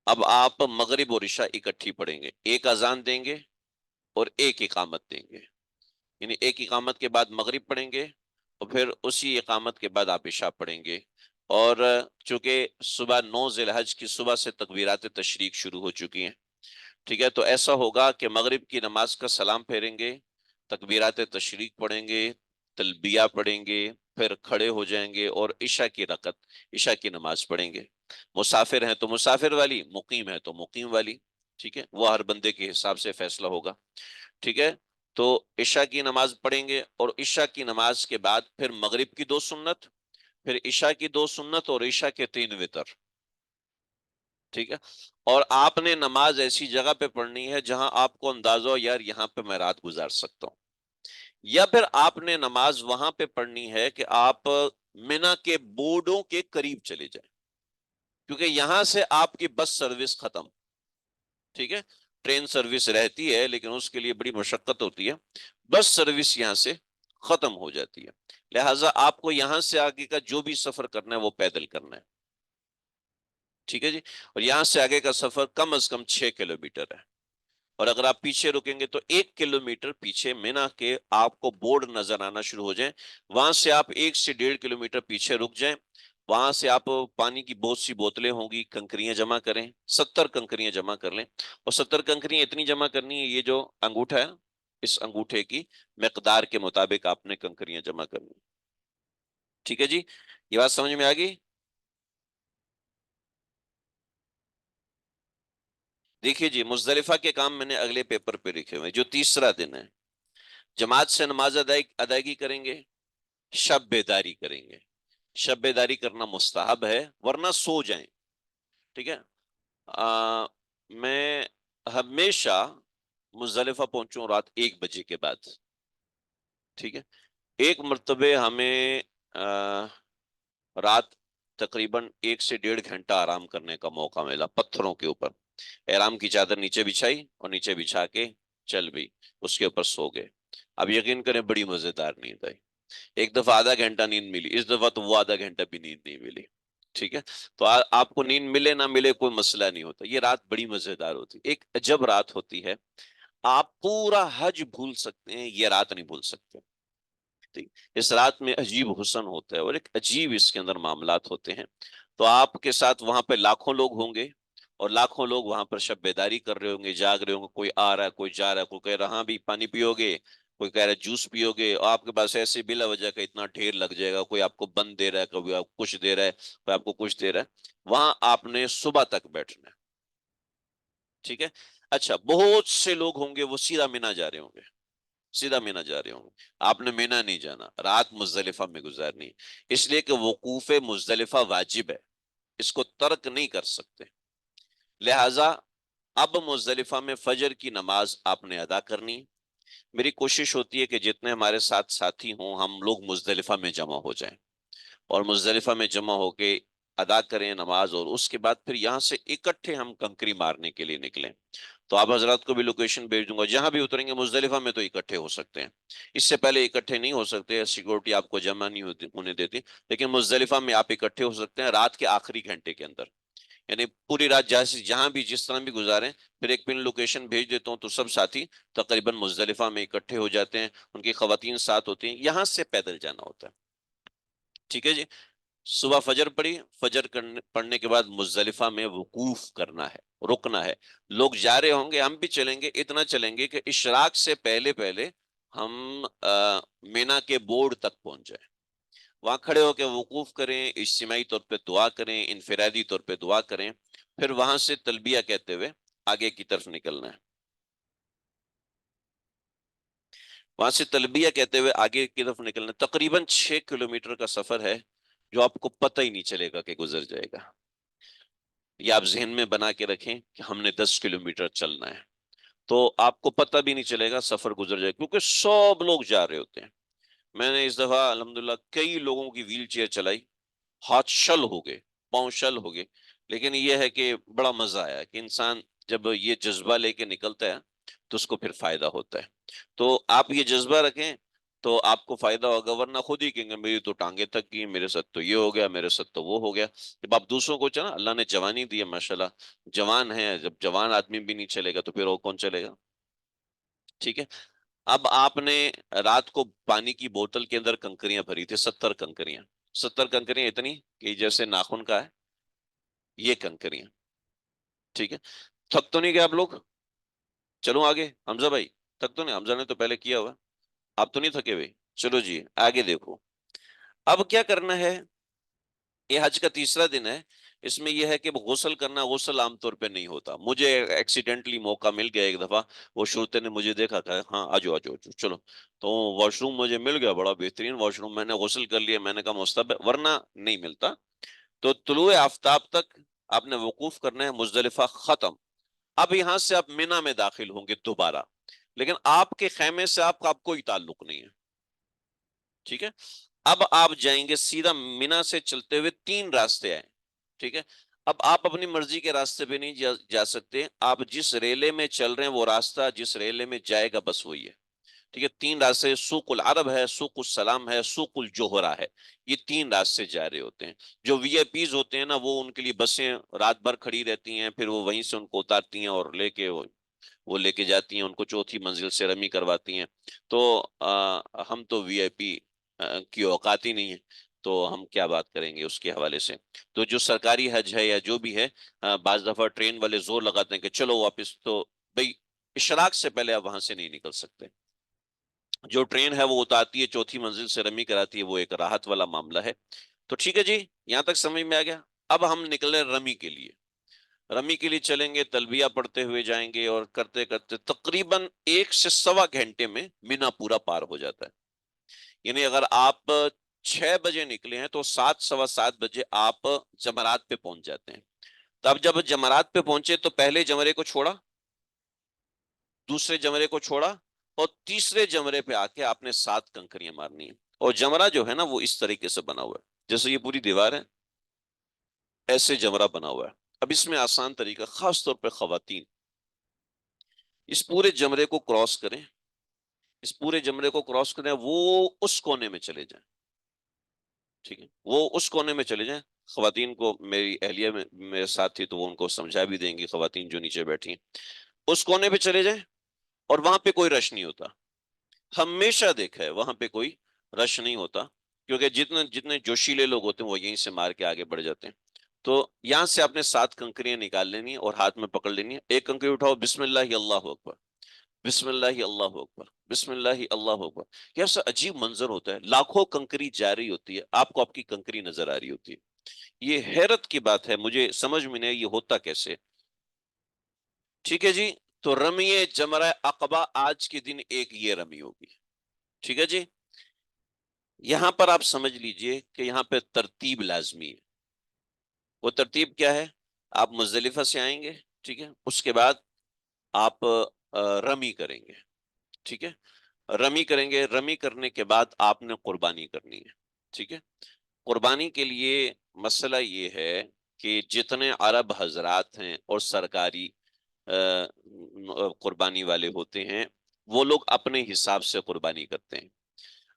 اب آپ مغرب اور عشاء اکٹھی پڑھیں گے، ایک اذان دیں گے اور ایک اقامت دیں گے، یعنی ایک اقامت کے بعد مغرب پڑھیں گے اور پھر اسی اقامت کے بعد آپ عشاء پڑھیں گے، اور چونکہ صبح 9 ذی الحج کی صبح سے تکبیرات تشریق شروع ہو چکی ہیں، ٹھیک ہے، تو ایسا ہوگا کہ مغرب کی نماز کا سلام پھیریں گے، تکبیرات تشریق پڑھیں گے، تلبیہ پڑھیں گے، پھر کھڑے ہو جائیں گے اور عشاء کی نماز پڑھیں گے، مسافر ہیں تو مسافر والی، مقیم ہے تو مقیم والی، ٹھیک ہے، وہ ہر بندے کے حساب سے فیصلہ ہوگا، ٹھیک ہے، تو عشاء کی نماز پڑھیں گے اور عشاء کی نماز کے بعد پھر مغرب کی 2 سنت، پھر عشاء کی 2 سنت اور عشاء کے 3 وتر، ٹھیک ہے، اور آپ نے نماز ایسی جگہ پہ پڑھنی ہے جہاں آپ کو اندازہ ہو یار یہاں پہ میں رات گزار سکتا ہوں، یا پھر آپ نے نماز وہاں پہ پڑھنی ہے کہ آپ مینا کے بورڈوں کے قریب چلے جائیں، کیونکہ یہاں سے آپ کی بس سروس ختم، ٹھیک ہے، ٹرین سروس رہتی ہے لیکن اس کے لیے بڑی مشقت ہوتی ہے، بس سروس یہاں سے ختم ہو جاتی ہے، لہٰذا آپ کو یہاں سے آگے کا جو بھی سفر کرنا ہے وہ پیدل کرنا ہے، ٹھیک ہے جی، اور یہاں سے آگے کا سفر کم از کم 6 کلومیٹر ہے، اور اگر آپ پیچھے رکیں گے تو 1 کلومیٹر پیچھے مینا کے آپ کو بورڈ نظر آنا شروع ہو جائیں، وہاں سے آپ 1 سے 1.5 کلومیٹر پیچھے رک جائیں، وہاں سے آپ پانی کی بہت سی بوتلیں ہوں گی، کنکریاں جمع کریں، 70 کنکریاں جمع کر لیں، اور 70 کنکریاں اتنی جمع کرنی ہے، یہ جو انگوٹھا ہے اس انگوٹھے کی مقدار کے مطابق آپ نے کنکریاں جمع کرنی، ٹھیک ہے جی، یہ بات سمجھ میں آ گئی؟ دیکھیے جی، مزدلفہ کے کام میں نے اگلے پیپر پہ لکھے ہوئے، جو تیسرا دن ہے، جماعت سے نماز ادائیگی کریں گے، شب بیداری کریں گے، شب بیداری کرنا مستحب ہے ورنہ سو جائیں، ٹھیک ہے، میں ہمیشہ مزدلفہ پہنچوں رات 1 بجے کے بعد، ٹھیک ہے، ایک مرتبہ ہمیں رات تقریباً 1 سے 1.5 گھنٹہ آرام کرنے کا موقع ملا پتھروں کے اوپر، احرام کی چادر نیچے بچھائی اور نیچے بچھا کے چل بھی اس کے اوپر سو گئے، اب یقین کریں بڑی مزیدار نیند آئی، ایک دفعہ آدھا گھنٹہ نیند ملی، اس دفعہ تو وہ آدھا گھنٹہ بھی نیند نہیں ملی، ٹھیک ہے، تو آپ کو نیند ملے نہ ملے کوئی مسئلہ نہیں ہوتا، یہ رات بڑی مزیدار ہوتی، ایک عجب رات ہوتی ہے، آپ پورا حج بھول سکتے ہیں، یہ رات نہیں بھول سکتے، ٹھیک، اس رات میں عجیب حسن ہوتا ہے اور ایک عجیب اس کے اندر معاملات ہوتے ہیں، تو آپ کے ساتھ وہاں پہ لاکھوں لوگ ہوں گے اور لاکھوں لوگ وہاں پر شب بیداری کر رہے ہوں گے، جاگ رہے ہوں گے، کوئی آ رہا ہے کوئی جا رہا ہے، کوئی کہہ رہا ہاں بھی پانی پیو گے، کوئی کہہ رہا ہے جوس پیو گے، اور آپ کے پاس ایسے بلا وجہ کا اتنا ڈھیر لگ جائے گا، کوئی آپ کو بند دے رہا ہے، کوئی آپ کو کچھ دے رہا ہے، کوئی آپ کو کچھ دے رہا ہے، وہاں آپ نے صبح تک بیٹھنا ہے، ٹھیک ہے، اچھا بہت سے لوگ ہوں گے وہ سیدھا مینا جا رہے ہوں گے، سیدھا مینا جا رہے ہوں گے، آپ نے مینا نہیں جانا، رات مزدلفہ میں گزارنی ہے، اس لیے کہ وقوف مزدلفہ واجب ہے، اس کو ترک نہیں کر سکتے، لہذا اب مزدلفہ میں فجر کی نماز آپ نے ادا کرنی، میری کوشش ہوتی ہے کہ جتنے ہمارے ساتھ ساتھی ہوں ہم لوگ مزدلفہ میں جمع ہو جائیں اور مزدلفہ میں جمع ہو کے ادا کریں نماز، اور اس کے بعد پھر یہاں سے اکٹھے ہم کنکری مارنے کے لیے نکلیں، تو آپ حضرات کو بھی لوکیشن بھیج دوں گا، جہاں بھی اتریں گے مزدلفہ میں تو اکٹھے ہو سکتے ہیں، اس سے پہلے اکٹھے نہیں ہو سکتے، سیکورٹی آپ کو جمع نہیں ہونے دیتی، لیکن مزدلفہ میں آپ اکٹھے ہو سکتے ہیں رات کے آخری گھنٹے کے اندر، یعنی پوری رات جہاں بھی جس طرح بھی گزاریں، پھر ایک پن لوکیشن بھیج دیتا ہوں تو سب ساتھی تقریباً مزدلفہ میں اکٹھے ہو جاتے ہیں، ان کی خواتین ساتھ ہوتی ہیں، یہاں سے پیدل جانا ہوتا ہے، ٹھیک ہے جی، صبح فجر پڑھی، پڑھنے کے بعد مزدلفہ میں وقوف کرنا ہے، رکنا ہے، لوگ جا رہے ہوں گے ہم بھی چلیں گے، اتنا چلیں گے کہ اشراق سے پہلے پہلے ہم مینا کے بورڈ تک پہنچ جائیں، وہاں کھڑے ہو کے وقوف کریں، اجتماعی طور پہ دعا کریں، انفرادی طور پہ دعا کریں، پھر وہاں سے تلبیہ کہتے ہوئے آگے کی طرف نکلنا ہے۔ وہاں سے تلبیہ کہتے ہوئے آگے کی طرف نکلنا ہے۔ تقریباً 6 کلومیٹر کا سفر ہے جو آپ کو پتہ ہی نہیں چلے گا کہ گزر جائے گا۔ یا آپ ذہن میں بنا کے رکھیں کہ ہم نے 10 کلومیٹر چلنا ہے، تو آپ کو پتہ بھی نہیں چلے گا سفر گزر جائے گا، کیونکہ سب لوگ جا رہے ہوتے ہیں۔ میں نے اس دفعہ الحمدللہ کئی لوگوں کی ویل چیئر چلائی، ہاتھ شل ہو گئے، پاؤں شل ہو گئے، لیکن یہ ہے کہ بڑا مزہ آیا کہ انسان جب یہ جذبہ لے کے نکلتا ہے تو اس کو پھر فائدہ ہوتا ہے۔ تو آپ یہ جذبہ رکھیں تو آپ کو فائدہ ہوگا، ورنہ خود ہی کہیں گے میری تو ٹانگیں تک گئی، میرے ساتھ تو یہ ہو گیا، میرے ساتھ تو وہ ہو گیا۔ جب آپ دوسروں کو چلا، اللہ نے جوانی دی ہے ماشاءاللہ، جوان ہے، جب جوان آدمی بھی نہیں چلے گا تو پھر وہ کون چلے گا؟ ٹھیک ہے۔ اب آپ نے رات کو پانی کی بوتل کے اندر کنکریاں بھری تھی، 70 کنکریاں، 70 کنکریاں اتنی کہ جیسے ناخن کا ہے یہ کنکریاں، ٹھیک ہے۔ تھک تو نہیں گئے آپ لوگ؟ چلو آگے، حمزہ بھائی تھک تو نہیں؟ حمزہ نے تو پہلے کیا ہوا، آپ تو نہیں تھکے ہوئے؟ چلو جی آگے دیکھو، اب کیا کرنا ہے۔ یہ حج کا تیسرا دن ہے، اس میں یہ ہے کہ غسل کرنا، غسل عام طور پہ نہیں ہوتا۔ مجھے ایکسیڈنٹلی موقع مل گیا ایک دفعہ، وہ شرطے نے مجھے دیکھا کہ ہاں آجو آجو آجو چلو، تو واش روم مجھے مل گیا، بڑا بہترین واش روم، میں نے غسل کر لیا، میں نے کہا مستحب ہے، ورنہ نہیں ملتا۔ تو طلوع آفتاب تک آپ نے وقوف کرنا ہے، مزدلفہ ختم۔ اب یہاں سے آپ مینا میں داخل ہوں گے دوبارہ، لیکن آپ کے خیمے سے آپ کا کوئی تعلق نہیں ہے، ٹھیک ہے۔ اب آپ جائیں گے سیدھا، مینا سے چلتے ہوئے 3 راستے آئے، ٹھیک ہے۔ اب آپ اپنی مرضی کے راستے پہ نہیں جا سکتے، آپ جس ریلے میں چل رہے ہیں وہ راستہ جس ریلے میں جائے گا بس وہی ہے، ٹھیک ہے۔ 3 راستے، سوق العرب ہے، سوق السلام ہے، سوق الجوہرہ ہے، یہ 3 راستے جا رہے ہوتے ہیں۔ جو وی آئی پیز ہوتے ہیں نا، وہ ان کے لیے بسیں رات بھر کھڑی رہتی ہیں، پھر وہ وہیں سے ان کو اتارتی ہیں اور لے کے وہ لے کے جاتی ہیں، ان کو چوتھی منزل سے رمی کرواتی ہیں۔ تو ہم تو وی آئی پی کی اوقات ہی نہیں ہے، تو ہم کیا بات کریں گے اس کے حوالے سے۔ تو جو سرکاری حج ہے یا جو بھی ہے، بعض دفعہ ٹرین والے زور لگاتے ہیں کہ چلو واپس، تو بھئی اشراق سے پہلے آپ وہاں سے نہیں نکل سکتے۔ جو ٹرین ہے وہ اتارتی ہے، چوتھی منزل سے رمی کراتی ہے، وہ ایک راحت والا معاملہ ہے۔ تو ٹھیک ہے جی، یہاں تک سمجھ میں آ گیا۔ اب ہم نکلے رمی کے لیے، رمی کے لیے چلیں گے، تلبیہ پڑھتے ہوئے جائیں گے، اور کرتے کرتے تقریباً 1 سے 1.25 گھنٹے میں مینا پورا پار ہو جاتا ہے۔ یعنی اگر آپ 6 بجے نکلے ہیں تو 7، 7:15 بجے آپ جمرات پہ پہنچ جاتے ہیں۔ تب جب جمرات پہ پہنچے تو پہلے جمرے کو چھوڑا، دوسرے جمرے کو چھوڑا، اور تیسرے جمرے پہ آ کے آپ نے 7 کنکریاں مارنی ہیں۔ اور جمرہ جو ہے نا وہ اس طریقے سے بنا ہوا ہے، جیسے یہ پوری دیوار ہے ایسے جمرہ بنا ہوا ہے۔ اب اس میں آسان طریقہ، خاص طور پہ خواتین، اس پورے جمرے کو کراس کریں، اس پورے جمرے کو کراس کریں، وہ اس کونے میں چلے جائیں، ٹھیک ہے، وہ اس کونے میں چلے جائیں۔ خواتین کو، میری اہلیہ میں میرے ساتھ تھی تو وہ ان کو سمجھا بھی دیں گی، خواتین جو نیچے بیٹھی ہیں، اس کونے پہ چلے جائیں، اور وہاں پہ کوئی رش نہیں ہوتا۔ ہمیشہ دیکھا ہے وہاں پہ کوئی رش نہیں ہوتا، کیونکہ جتنے جتنے جوشیلے لوگ ہوتے ہیں وہ یہیں سے مار کے آگے بڑھ جاتے ہیں۔ تو یہاں سے آپ نے 7 کنکریاں نکال لینی ہیں اور ہاتھ میں پکڑ لینی ہے۔ ایک کنکری اٹھاؤ، بسم اللہ اللہ اکبر، بسم اللہ اللہ اکبر، بسم اللہ اللہ اکبر۔ کیسا عجیب منظر ہوتا ہے، لاکھوں کنکری جا رہی ہوتی ہے، آپ کو آپ کی کنکری نظر آ رہی ہوتی ہے۔ یہ حیرت کی بات ہے، مجھے سمجھ میں نہیں یہ ہوتا کیسے۔ ٹھیک ہے جی، تو رمی جمرہ عقبہ آج کے دن ایک یہ رمی ہوگی، ٹھیک ہے جی۔ یہاں پر آپ سمجھ لیجئے کہ یہاں پہ ترتیب لازمی ہے۔ وہ ترتیب کیا ہے؟ آپ مزدلفہ سے آئیں گے، ٹھیک ہے، اس کے بعد آپ رمی کریں گے، ٹھیک ہے، رمی کریں گے، رمی کرنے کے بعد آپ نے قربانی کرنی ہے، ٹھیک ہے۔ قربانی کے لیے مسئلہ یہ ہے کہ جتنے عرب حضرات ہیں اور سرکاری قربانی والے ہوتے ہیں، وہ لوگ اپنے حساب سے قربانی کرتے ہیں۔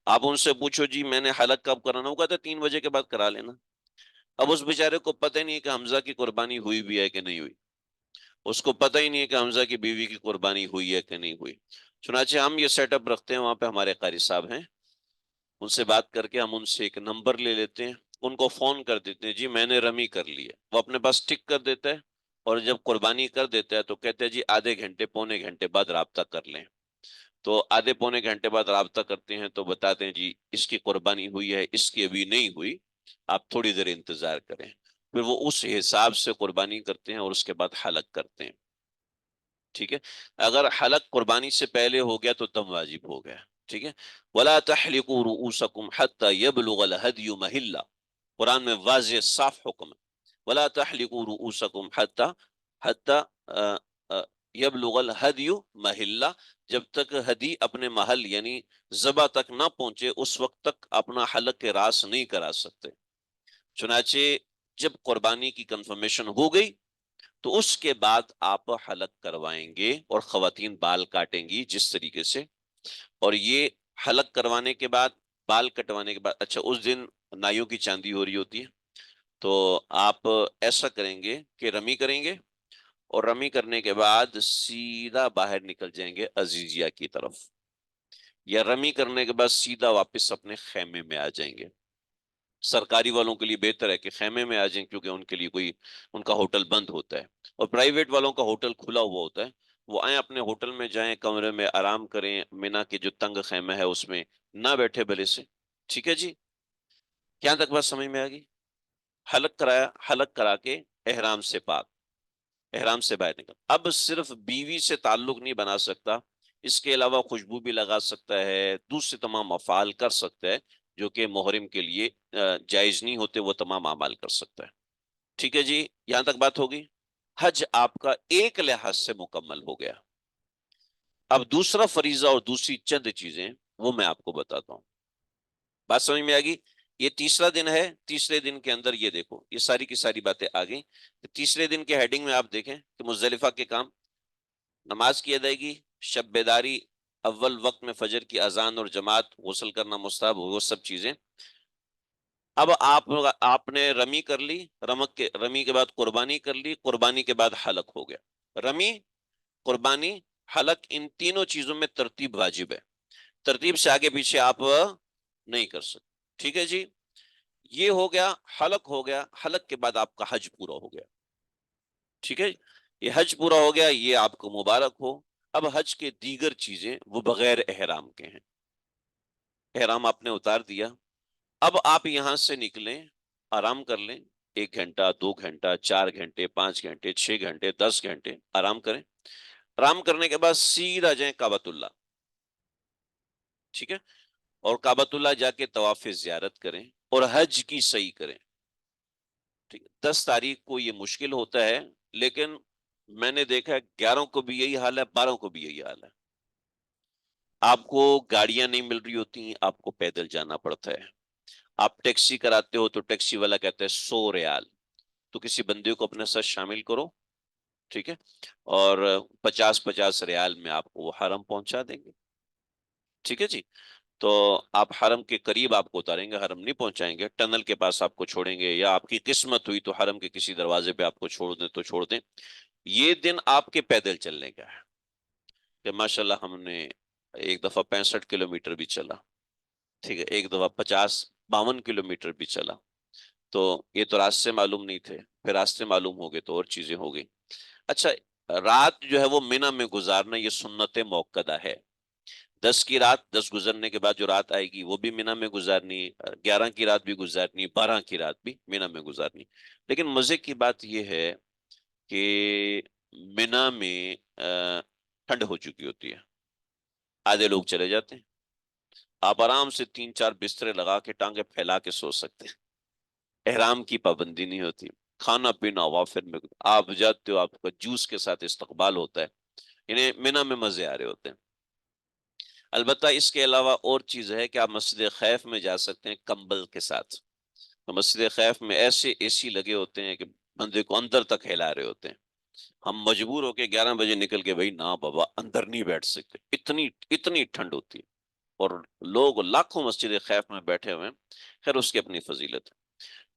آپ ان سے پوچھو جی میں نے حلق کب کرانا ہوگا، تو 3 بجے کے بعد کرا لینا۔ اب اس بیچارے کو پتہ ہی نہیں ہے کہ حمزہ کی قربانی ہوئی بھی ہے کہ نہیں ہوئی، اس کو پتہ ہی نہیں ہے کہ حمزہ کی بیوی کی قربانی ہوئی ہے کہ نہیں ہوئی۔ چنانچہ ہم یہ سیٹ اپ رکھتے ہیں، وہاں پہ ہمارے قاری صاحب ہیں، ان سے بات کر کے ہم ان سے ایک نمبر لے لیتے ہیں، ان کو فون کر دیتے ہیں، جی میں نے رمی کر لی ہے، وہ اپنے پاس ٹک کر دیتا ہے، اور جب قربانی کر دیتا ہے تو کہتے ہیں جی آدھے گھنٹے 1.25 گھنٹے بعد رابطہ کر لیں۔ تو آدھے پونے گھنٹے بعد رابطہ کرتے ہیں تو بتاتے ہیں جی اس کی قربانی ہوئی ہے، اس کی ابھی نہیں ہوئی، آپ تھوڑی دیر انتظار کریں۔ پھر وہ اس حساب سے قربانی کرتے ہیں اور اس کے بعد حلق کرتے ہیں، ٹھیک ہے۔ اگر حلق قربانی سے پہلے ہو گیا تو دم واجب ہو گیا، ٹھیک ہے۔ وَلَا تَحْلِقُوا رُؤُوسَكُمْ حَتَّى يَبْلُغَ الْهَدْيُ مَحِلَّهُ، قرآن میں واضح صاف حکم ہے، وَلَا تَحْلِقُوا رُؤُوسَكُمْ حَتَّى يَبْلُغَ الْهَدْيُ مَحِلَّهُ، جب تک ہدی اپنے محل یعنی ذبح تک نہ پہنچے اس وقت تک اپنا حلق کے راس نہیں کرا سکتے۔ چنانچہ جب قربانی کی کنفرمیشن ہو گئی تو اس کے بعد آپ حلق کروائیں گے، اور خواتین بال کاٹیں گی جس طریقے سے۔ اور یہ حلق کروانے کے بعد، بال کٹوانے کے بعد، اچھا اس دن نائیوں کی چاندی ہو رہی ہوتی ہے، تو آپ ایسا کریں گے کہ رمی کریں گے، اور رمی کرنے کے بعد سیدھا باہر نکل جائیں گے عزیزیہ کی طرف، یا رمی کرنے کے بعد سیدھا واپس اپنے خیمے میں آ جائیں گے۔ سرکاری والوں کے لیے بہتر ہے کہ خیمے میں آ جائیں، کیونکہ ان کے لیے کوئی ان کا ہوٹل بند ہوتا ہے، اور پرائیویٹ والوں کا ہوٹل کھلا ہوا ہوتا ہے، وہ آئیں اپنے ہوٹل میں جائیں، کمرے میں آرام کریں، مینا کے جو تنگ خیمہ ہے اس میں نہ بیٹھے بھلے سے، ٹھیک ہے جی۔ کیا تک بات سمجھ میں آ گئی؟ حلق کرایا، حلق کرا کے احرام سے پاک، احرام سے باہر نکل، اب صرف بیوی سے تعلق نہیں بنا سکتا، اس کے علاوہ خوشبو بھی لگا سکتا ہے، دوسرے تمام افعال کر سکتا ہے جو کہ محرم کے لیے جائز نہیں ہوتے، وہ تمام اعمال کر سکتا ہے، ٹھیک ہے جی۔ یہاں تک بات ہوگی؟ حج آپ کا ایک لحاظ سے مکمل ہو گیا۔ اب دوسرا فریضہ اور دوسری چند چیزیں وہ میں آپ کو بتاتا ہوں، بات سمجھ میں آ گئی؟ یہ تیسرا دن ہے، تیسرے دن کے اندر یہ دیکھو یہ ساری کی ساری باتیں آ گئی۔ تیسرے دن کے ہیڈنگ میں آپ دیکھیں کہ مزدلفہ کے کام، نماز کی ادائیگی، شب بیداری، اول وقت میں فجر کی اذان اور جماعت، غسل کرنا مستحب، وہ سب چیزیں۔ اب آپ نے رمی کر لی، رمی کے بعد قربانی کر لی، قربانی کے بعد حلق ہو گیا۔ رمی، قربانی، حلق، ان تینوں چیزوں میں ترتیب واجب ہے، ترتیب سے آگے پیچھے آپ نہیں کر سکتے، ٹھیک ہے جی۔ یہ ہو گیا، حلق ہو گیا، حلق کے بعد آپ کا حج پورا ہو گیا، ٹھیک ہے۔ یہ حج پورا ہو گیا، یہ آپ کو مبارک ہو۔ اب حج کے دیگر چیزیں وہ بغیر احرام کے ہیں، احرام آپ نے اتار دیا، اب آپ یہاں سے نکلیں، آرام کر لیں، 1 گھنٹہ، 2 گھنٹہ، 4 گھنٹے، 5 گھنٹے، 6 گھنٹے، 10 گھنٹے آرام کریں، آرام کرنے کے بعد سیدھا جائیں کعبۃ اللہ، ٹھیک ہے، اور کعبۃ اللہ جا کے طواف زیارت کریں اور حج کی صحیح کریں، ٹھیک ہے۔ 10 تاریخ کو یہ مشکل ہوتا ہے، لیکن میں نے دیکھا ہے 11 کو بھی یہی حال ہے، 12 کو بھی یہی حال ہے، آپ کو گاڑیاں نہیں مل رہی ہوتی، آپ کو پیدل جانا پڑتا ہے، آپ ٹیکسی کراتے ہو تو ٹیکسی والا کہتا ہے 100 ریال، تو کسی بندے کو اپنے ساتھ شامل کرو، ٹھیک ہے، اور 50-50 ریال میں آپ کو وہ حرم پہنچا دیں گے، ٹھیک ہے جی۔ تو آپ حرم کے قریب آپ کو اتاریں گے، حرم نہیں پہنچائیں گے، ٹنل کے پاس آپ کو چھوڑیں گے، یا آپ کی قسمت ہوئی تو حرم کے کسی دروازے پہ آپ کو چھوڑ دیں تو چھوڑ دیں۔ یہ دن آپ کے پیدل چلنے کا ہے کہ ماشاءاللہ ہم نے ایک دفعہ 65 کلومیٹر بھی چلا، ٹھیک ہے، ایک دفعہ 52 کلومیٹر بھی چلا، تو یہ تو راستے معلوم نہیں تھے، پھر راستے معلوم ہو گئے تو اور چیزیں ہو گئی۔ اچھا، رات جو ہے وہ مینا میں گزارنا یہ سنت موقدہ ہے، 10 کی رات، 10 گزرنے کے بعد جو رات آئے گی وہ بھی مینا میں گزارنی، 11 کی رات بھی گزارنی، 12 کی رات بھی مینا میں گزارنی۔ لیکن مزے کی بات یہ ہے کہ مینا میں ٹھنڈ ہو چکی ہوتی ہے، آدھے لوگ چلے جاتے ہیں، آپ آرام سے 3-4 بسترے لگا کے ٹانگیں پھیلا کے سو سکتے ہیں، احرام کی پابندی نہیں ہوتی، کھانا پینا وافر میں، آپ جاتے ہو آپ کا جوس کے ساتھ استقبال ہوتا ہے، انہیں مینا میں مزے آ رہے ہوتے ہیں۔ البتہ اس کے علاوہ اور چیز ہے کہ آپ مسجد خیف میں جا سکتے ہیں کمبل کے ساتھ، تو مسجد خیف میں ایسے اے سی لگے ہوتے ہیں کہ بندے کو اندر تک ہلا رہے ہوتے ہیں، ہم مجبور ہو کے 11 بجے نکل کے بھائی نہ بابا اندر نہیں بیٹھ سکتے، اتنی اتنی ٹھنڈ ہوتی ہے، اور لوگ لاکھوں مسجد خیف میں بیٹھے ہوئے ہیں، خیر اس کی اپنی فضیلت ہے۔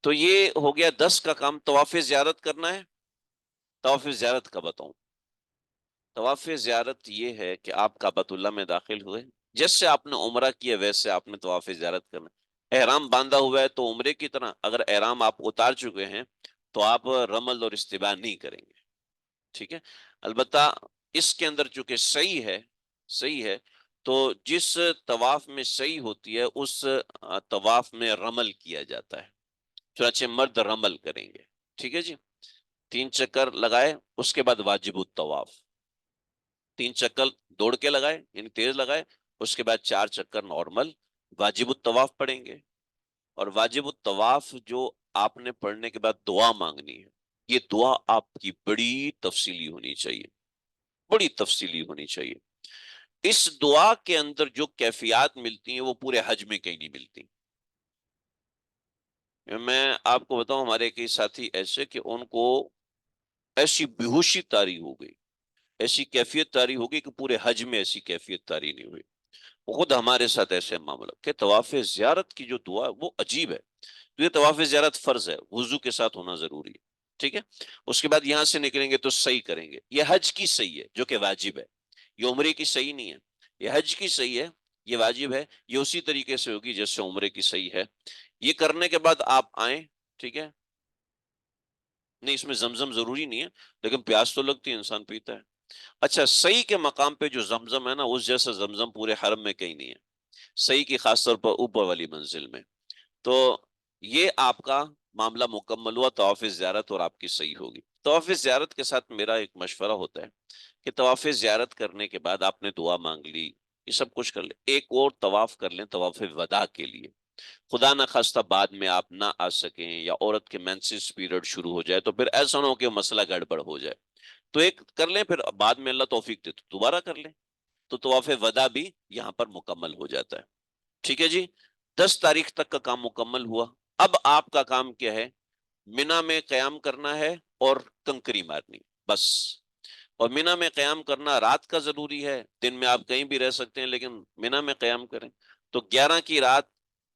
تو یہ ہو گیا 10 کا کام۔ طواف زیارت کرنا ہے، طواف زیارت کا بتاؤں؟ طواف زیارت یہ ہے کہ آپ کعبۃ اللہ میں داخل ہوئے، جیسے آپ نے عمرہ کیا ویسے آپ نے طواف زیارت کرنا ہے، احرام باندھا ہوا ہے تو عمرے کی طرح، اگر احرام آپ اتار چکے ہیں تو آپ رمل اور استباع نہیں کریں گے، ٹھیک ہے۔ البتہ اس کے اندر چونکہ صحیح ہے تو جس طواف میں صحیح ہوتی ہے اس طواف میں رمل کیا جاتا ہے، چنانچہ مرد رمل کریں گے، ٹھیک ہے جی، 3 چکر لگائے، اس کے بعد واجب الطواف، 3 چکر دوڑ کے لگائے یعنی تیز لگائے، اس کے بعد 4 چکر نارمل واجب الطواف پڑھیں گے۔ اور واجب الطواف جو آپ نے پڑھنے کے بعد دعا مانگنی ہے، یہ دعا آپ کی بڑی تفصیلی ہونی چاہیے، بڑی تفصیلی ہونی چاہیے۔ اس دعا کے اندر جو کیفیات ملتی ہیں وہ پورے حج میں کہیں نہیں ملتی۔ میں آپ کو بتاؤں، ہمارے کئی ساتھی ایسے کہ ان کو ایسی بیہوشی طاری ہو گئی، ایسی کیفیت طاری ہو گئی کہ پورے حج میں ایسی کیفیت طاری نہیں ہوئی۔ خود ہمارے ساتھ ایسے معاملہ کہ طواف زیارت کی جو دعا ہے وہ عجیب ہے۔ تو یہ طواف زیارت فرض ہے، وضو کے ساتھ ہونا ضروری ہے، ٹھیک ہے۔ اس کے بعد یہاں سے نکلیں گے تو صحیح کریں گے، یہ حج کی صحیح ہے جو کہ واجب ہے، یہ عمرے کی صحیح نہیں ہے، یہ حج کی صحیح ہے، یہ واجب ہے، یہ اسی طریقے سے ہوگی جیسے عمرے کی صحیح ہے۔ یہ کرنے کے بعد آپ آئیں، ٹھیک ہے، نہیں اس میں زمزم ضروری نہیں ہے، لیکن پیاس تو لگتی ہے، انسان پیتا ہے۔ اچھا، صحیح کے مقام پہ جو زمزم ہے نا، اس جیسا زمزم پورے حرم میں کہیں نہیں ہے، صحیح کی خاص طور پر اوپر والی منزل میں۔ تو یہ آپ کا معاملہ مکمل ہوا طواف زیارت، اور آپ کی صحیح ہوگی۔ طواف زیارت کے ساتھ میرا ایک مشورہ ہوتا ہے کہ طواف زیارت کرنے کے بعد آپ نے دعا مانگ لی، یہ سب کچھ کر لیں، ایک اور طواف کر لیں طواف وداع کے لیے۔ خدا نہ خواستہ بعد میں آپ نہ آ سکیں یا عورت کے مینسس پیریڈ شروع ہو جائے تو پھر ایسا نہ ہو کہ مسئلہ گڑبڑ ہو جائے، تو ایک کر لیں، پھر بعد میں اللہ توفیق دے تو دوبارہ کر لیں، تو طواف وداع بھی یہاں پر مکمل ہو جاتا ہے، ٹھیک ہے جی۔ 10 تاریخ تک کا کام مکمل ہوا۔ اب آپ کا کام کیا ہے؟ مینا میں قیام کرنا ہے اور کنکری مارنی، بس۔ اور مینا میں قیام کرنا رات کا ضروری ہے، دن میں آپ کہیں بھی رہ سکتے ہیں لیکن مینا میں قیام کریں۔ تو 11 کی رات،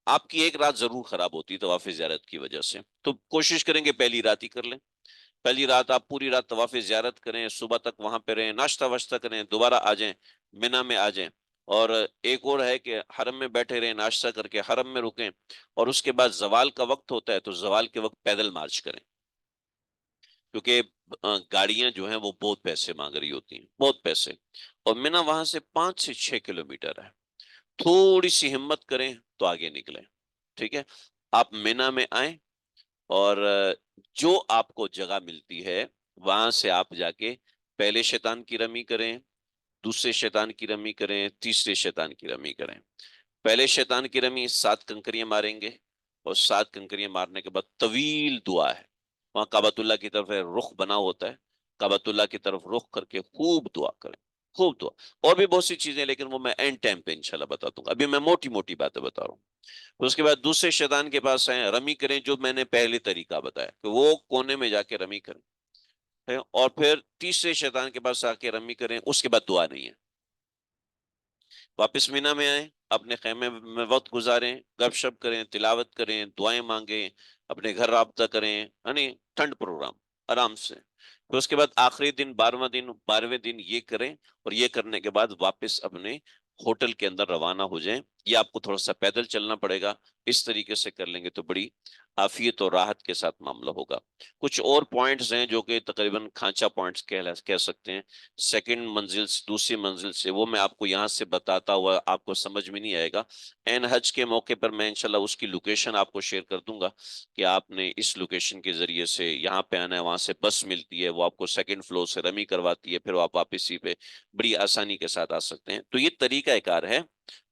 آپ کی ایک رات ضرور خراب ہوتی ہے طواف زیارت کی وجہ سے، تو کوشش کریں گے پہلی رات ہی کر لیں۔ پہلی رات آپ پوری رات طواف زیارت کریں، صبح تک وہاں پہ رہیں، ناشتہ واشتہ کریں، دوبارہ آ جائیں، مینا میں آ جائیں۔ اور ایک اور ہے کہ حرم میں بیٹھے رہیں، ناشتہ کر کے حرم میں رکیں، اور اس کے بعد زوال کا وقت ہوتا ہے تو زوال کے وقت پیدل مارچ کریں، کیونکہ گاڑیاں جو ہیں وہ بہت پیسے مانگ رہی ہوتی ہیں، بہت پیسے۔ اور مینا وہاں سے 5 سے 6 کلومیٹر ہے، تھوڑی سی ہمت کریں تو آگے نکلیں، ٹھیک ہے۔ آپ مینا میں آئیں، اور جو آپ کو جگہ ملتی ہے وہاں سے آپ جا کے پہلے شیطان کی رمی کریں، دوسرے شیطان کی رمی کریں، تیسرے شیطان کی رمی کریں۔ پہلے شیطان کی رمی 7 کنکریاں ماریں گے، اور 7 کنکریاں مارنے کے بعد طویل دعا ہے، وہاں کعبۃ اللہ کی طرف رخ بنا ہوتا ہے، کعبۃ اللہ کی طرف رخ کر کے خوب دعا کریں، خوب دعا۔ اور بھی بہت سی چیزیں، لیکن وہ میں اینڈ ٹائم پہ انشاءاللہ بتا دوں گا، ابھی میں موٹی موٹی باتیں بتا رہا ہوں۔ اس کے بعد دوسرے شیطان کے پاس آئیں، رمی کریں، جو میں نے پہلے طریقہ بتایا کہ وہ کونے میں جا کے رمی کریں، اور پھر تیسرے شیطان کے پاس آ کے رمی کریں، اس کے بعد دعا نہیں ہے۔ واپس مینا میں آئیں، اپنے خیمے میں وقت گزاریں، گپ شپ کریں، تلاوت کریں، دعائیں مانگیں، اپنے گھر رابطہ کریں، یعنی ٹھنڈ پروگرام آرام سے۔ پھر اس کے بعد آخری دن 12ویں دن یہ کریں، اور یہ کرنے کے بعد واپس اپنے ہوٹل کے اندر روانہ ہو جائیں۔ یہ آپ کو تھوڑا سا پیدل چلنا پڑے گا، اس طریقے سے کر لیں گے تو بڑی عافیت اور راحت کے ساتھ معاملہ ہوگا۔ کچھ اور پوائنٹس ہیں جو کہ تقریباً کھانچہ پوائنٹس کہہ سکتے ہیں، سیکنڈ منزل سے دوسری منزل سے، وہ میں آپ کو یہاں سے بتاتا ہوا آپ کو سمجھ میں نہیں آئے گا۔ این حج کے موقع پر میں انشاءاللہ اس کی لوکیشن آپ کو شیئر کر دوں گا کہ آپ نے اس لوکیشن کے ذریعے سے یہاں پہ آنا ہے، وہاں سے بس ملتی ہے، وہ آپ کو سیکنڈ فلور سے رمی کرواتی ہے، پھر آپ واپسی پہ بڑی آسانی کے ساتھ آ سکتے ہیں۔ تو یہ طریقہ کار ہے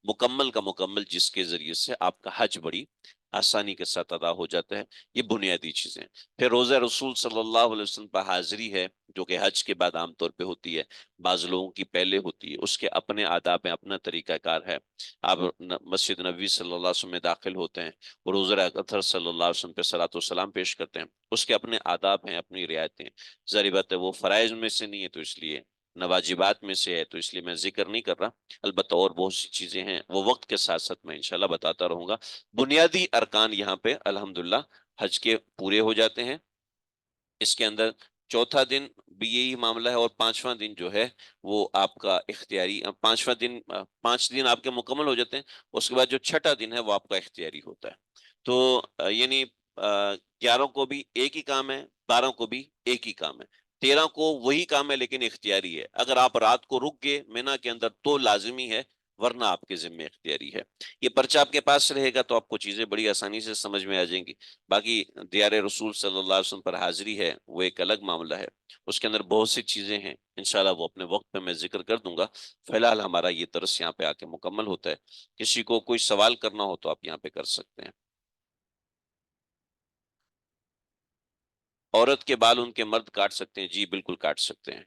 مکمل کا مکمل، جس کے ذریعے سے آپ کا حج بڑی آسانی کے ساتھ ادا ہو جاتا ہے۔ یہ بنیادی چیزیں۔ پھر روزہ رسول صلی اللہ علیہ وسلم پر حاضری ہے، جو کہ حج کے بعد عام طور پہ ہوتی ہے، بعض لوگوں کی پہلے ہوتی ہے، اس کے اپنے آداب ہیں، اپنا طریقہ کار ہے۔ آپ مسجد نبوی صلی اللہ علیہ وسلم میں داخل ہوتے ہیں اور حضور اکرم صلی اللہ علیہ وسلم پہ صلاۃ والسلام پیش کرتے ہیں، اس کے اپنے آداب ہیں، اپنی رعایتیں۔ ظاہر بات ہے وہ فرائض میں سے نہیں ہے تو اس لیے، نہ واجبات میں سے ہے تو اس لیے میں ذکر نہیں کر رہا، البتہ اور بہت سی چیزیں ہیں وہ وقت کے ساتھ ساتھ میں انشاءاللہ بتاتا رہوں گا۔ بنیادی ارکان یہاں پہ الحمدللہ حج کے پورے ہو جاتے ہیں۔ اس کے اندر چوتھا دن بھی یہی معاملہ ہے، اور 5واں دن جو ہے وہ آپ کا اختیاری، 5 دن آپ کے مکمل ہو جاتے ہیں، اس کے بعد جو چھٹا دن ہے وہ آپ کا اختیاری ہوتا ہے۔ تو یعنی 11 کو بھی ایک ہی کام ہے، 12 کو بھی ایک ہی کام ہے، 13 کو وہی کام ہے لیکن اختیاری ہے۔ اگر آپ رات کو رک گئے مینا کے اندر تو لازمی ہے ورنہ آپ کے ذمہ اختیاری ہے۔ یہ پرچہ آپ کے پاس رہے گا تو آپ کو چیزیں بڑی آسانی سے سمجھ میں آ جائیں گی۔ باقی دیار رسول صلی اللہ علیہ وسلم پر حاضری ہے، وہ ایک الگ معاملہ ہے، اس کے اندر بہت سی چیزیں ہیں، انشاءاللہ وہ اپنے وقت پہ میں ذکر کر دوں گا۔ فی الحال ہمارا یہ درس یہاں پہ آ کے مکمل ہوتا ہے۔ کسی کو کوئی سوال کرنا ہو تو آپ یہاں پہ کر سکتے ہیں۔ عورت کے بال ان کے مرد کاٹ سکتے ہیں؟ جی بالکل کاٹ سکتے ہیں،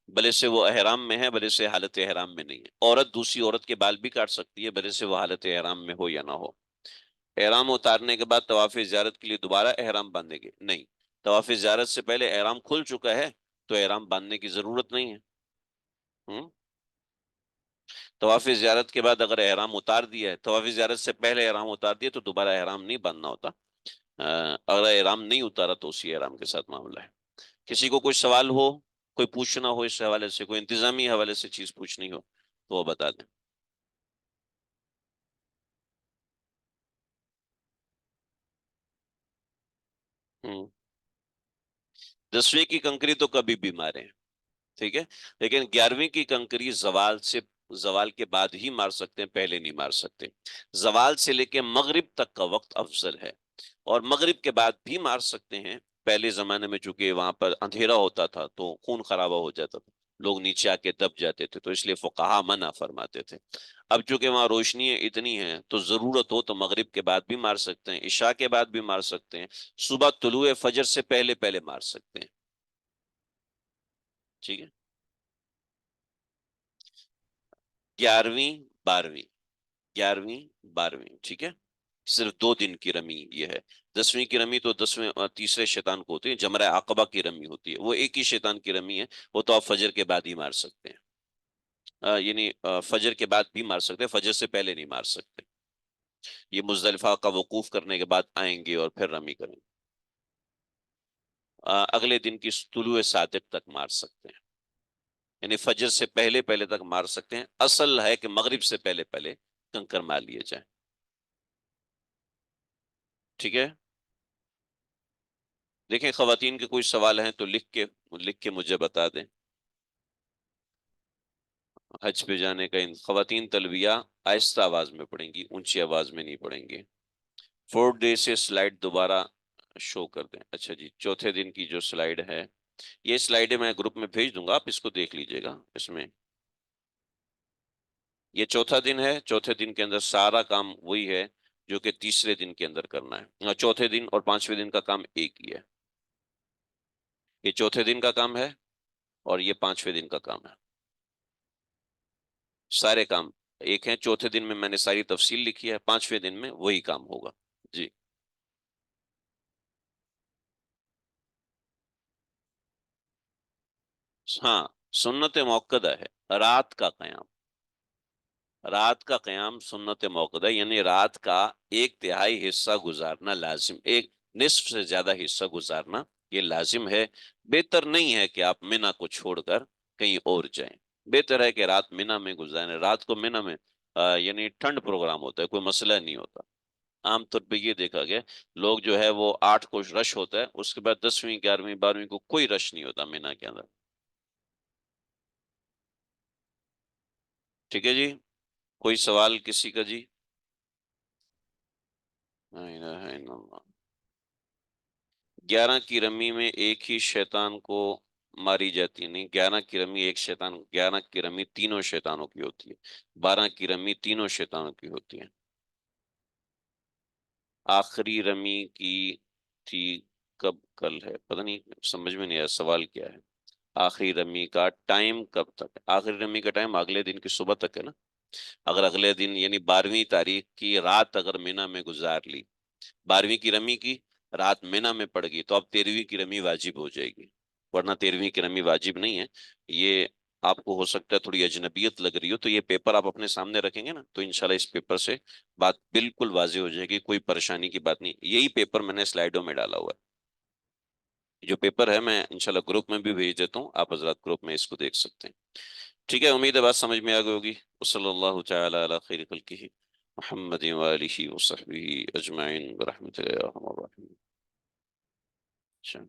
بھلے سے وہ احرام میں ہے، بھلے سے حالت احرام میں نہیں ہے۔ عورت دوسری عورت کے بال بھی کاٹ سکتی ہے، بھلے سے وہ حالت احرام میں ہو یا نہ ہو۔ احرام اتارنے کے بعد طواف زیارت کے لیے دوبارہ احرام باندھیں گے؟ نہیں، طواف زیارت سے پہلے احرام کھل چکا ہے تو احرام باندھنے کی ضرورت نہیں ہے۔ ہم؟ طواف زیارت کے بعد اگر احرام اتار دیا ہے، طواف زیارت سے پہلے احرام اتار دیا تو دوبارہ احرام نہیں باندھنا ہوتا۔ اگر احرام نہیں اتارا تو اسی احرام کے ساتھ معاملہ ہے۔ کسی کو کوئی سوال ہو، کوئی پوچھنا ہو اس حوالے سے، کوئی انتظامی حوالے سے چیز پوچھنی ہو تو وہ بتا دیں۔ ہم۔ 10ویں کی کنکری تو کبھی بھی مارے، ٹھیک ہے، لیکن 11ویں کی کنکری زوال کے بعد ہی مار سکتے ہیں، پہلے نہیں مار سکتے۔ زوال سے لے کے مغرب تک کا وقت افضل ہے، اور مغرب کے بعد بھی مار سکتے ہیں۔ پہلے زمانے میں چونکہ وہاں پر اندھیرا ہوتا تھا تو خون خرابہ ہو جاتا تھا، لوگ نیچے آ کے دب جاتے تھے، تو اس لیے فقہا منع فرماتے تھے۔ اب چونکہ وہاں روشنی اتنی ہیں تو ضرورت ہو تو مغرب کے بعد بھی مار سکتے ہیں، عشاء کے بعد بھی مار سکتے ہیں، صبح طلوع فجر سے پہلے پہلے مار سکتے ہیں، ٹھیک ہے۔ 11ویں 12ویں، 11ویں 12ویں، ٹھیک ہے، صرف 2 دن کی رمی یہ ہے۔ 10ویں کی رمی تو تیسرے شیطان کو ہوتی ہے، جمرہ عقبہ کی رمی ہوتی ہے، وہ ایک ہی شیطان کی رمی ہے، وہ تو آپ فجر کے بعد ہی مار سکتے ہیں۔ یعنی فجر کے بعد بھی مار سکتے ہیں، فجر سے پہلے نہیں مار سکتے۔ یہ مزدلفہ کا وقوف کرنے کے بعد آئیں گے اور پھر رمی کریں گے۔ اگلے دن کی طلوع صادق تک مار سکتے ہیں، یعنی فجر سے پہلے پہلے تک مار سکتے ہیں۔ اصل ہے کہ مغرب سے پہلے پہلے کنکر مار لیے جائیں، ٹھیک ہے۔ دیکھیں خواتین کے کوئی سوال ہیں تو لکھ کے مجھے بتا دیں۔ حج پہ جانے کا خواتین تلبیہ آہستہ آواز میں پڑھیں گی، اونچی آواز میں نہیں پڑھیں گی۔ 4 ڈے سے سلائیڈ دوبارہ شو کر دیں۔ اچھا جی، چوتھے دن کی جو سلائیڈ ہے، یہ سلائیڈیں میں گروپ میں بھیج دوں گا، آپ اس کو دیکھ لیجئے گا۔ اس میں یہ چوتھا دن ہے، چوتھے دن کے اندر سارا کام وہی ہے جو کہ تیسرے دن کے اندر کرنا ہے۔ چوتھے دن اور 5ویں دن کا کام ایک ہی ہے۔ یہ چوتھے دن کا کام ہے اور یہ 5ویں دن کا کام ہے، سارے کام ایک ہیں۔ چوتھے دن میں میں نے ساری تفصیل لکھی ہے، 5ویں دن میں وہی کام ہوگا۔ جی ہاں، سنت موقدہ ہے رات کا قیام۔ رات کا قیام سنت موقدہ، یعنی رات کا 1/3 حصہ گزارنا لازم، ایک نصف سے زیادہ حصہ گزارنا یہ لازم ہے۔ بہتر نہیں ہے کہ آپ منی کو چھوڑ کر کہیں اور جائیں، بہتر ہے کہ رات منی میں گزاریں۔ رات کو منی میں یعنی ٹھنڈ پروگرام ہوتا ہے، کوئی مسئلہ نہیں ہوتا۔ عام طور پہ یہ دیکھا گیا، لوگ جو ہے وہ 8 کو رش ہوتا ہے، اس کے بعد 10ویں 11ویں 12ویں کو کوئی رش نہیں ہوتا منی کے اندر، ٹھیک ہے جی۔ کوئی سوال کسی کا جی؟ لا الہ الا اللہ۔ 11 کی رمی میں ایک ہی شیطان کو ماری جاتی ہے؟ نہیں، 11 کی رمی ایک شیطان، 11 کی رمی تینوں شیطانوں کی ہوتی ہے، 12 کی رمی تینوں شیطانوں کی ہوتی ہے۔ آخری رمی کی تھی کب؟ کل ہے؟ پتہ نہیں، سمجھ میں نہیں آیا سوال کیا ہے۔ آخری رمی کا ٹائم کب تک ہے؟ آخری رمی کا ٹائم اگلے دن کی صبح تک ہے نا۔ اگر اگلے دن یعنی 12ویں تاریخ کی رات اگر مینا میں گزار لی، 12ویں کی رمی کی رات مینا میں پڑ گئی تو اب 13ویں کی رمی واجب ہو جائے گی، ورنہ 13ویں کی رمی واجب نہیں ہے۔ یہ آپ کو ہو سکتا ہے تھوڑی اجنبیت لگ رہی ہو، تو یہ پیپر آپ اپنے سامنے رکھیں گے نا تو انشاءاللہ اس پیپر سے بات بالکل واضح ہو جائے گی، کوئی پریشانی کی بات نہیں۔ یہی پیپر میں نے سلائیڈوں میں ڈالا ہوا ہے، جو پیپر ہے میں انشاءاللہ گروپ میں بھی بھیج دیتا ہوں، آپ حضرات گروپ میں اس کو دیکھ سکتے ہیں۔ ٹھیک ہے، امید ہے بات سمجھ میں آ گئی ہوگی۔ وصلی اللہ تعالی علی خیر خلقہ محمد وآلہ وصحبہ اجمعین برحمتہ یا ارحم الراحمین۔ اچھا،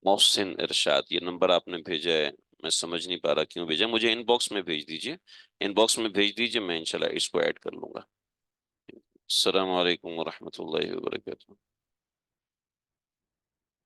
محسن ارشاد، یہ نمبر آپ نے بھیجا ہے میں سمجھ نہیں پا رہا کیوں بھیجا. مجھے ان باکس میں بھیج دیجیے, ان باکس میں بھیج دیجیے, میں انشاءاللہ اس کو ایڈ کر لوں گا. السلام علیکم ورحمۃ اللہ وبرکاتہ.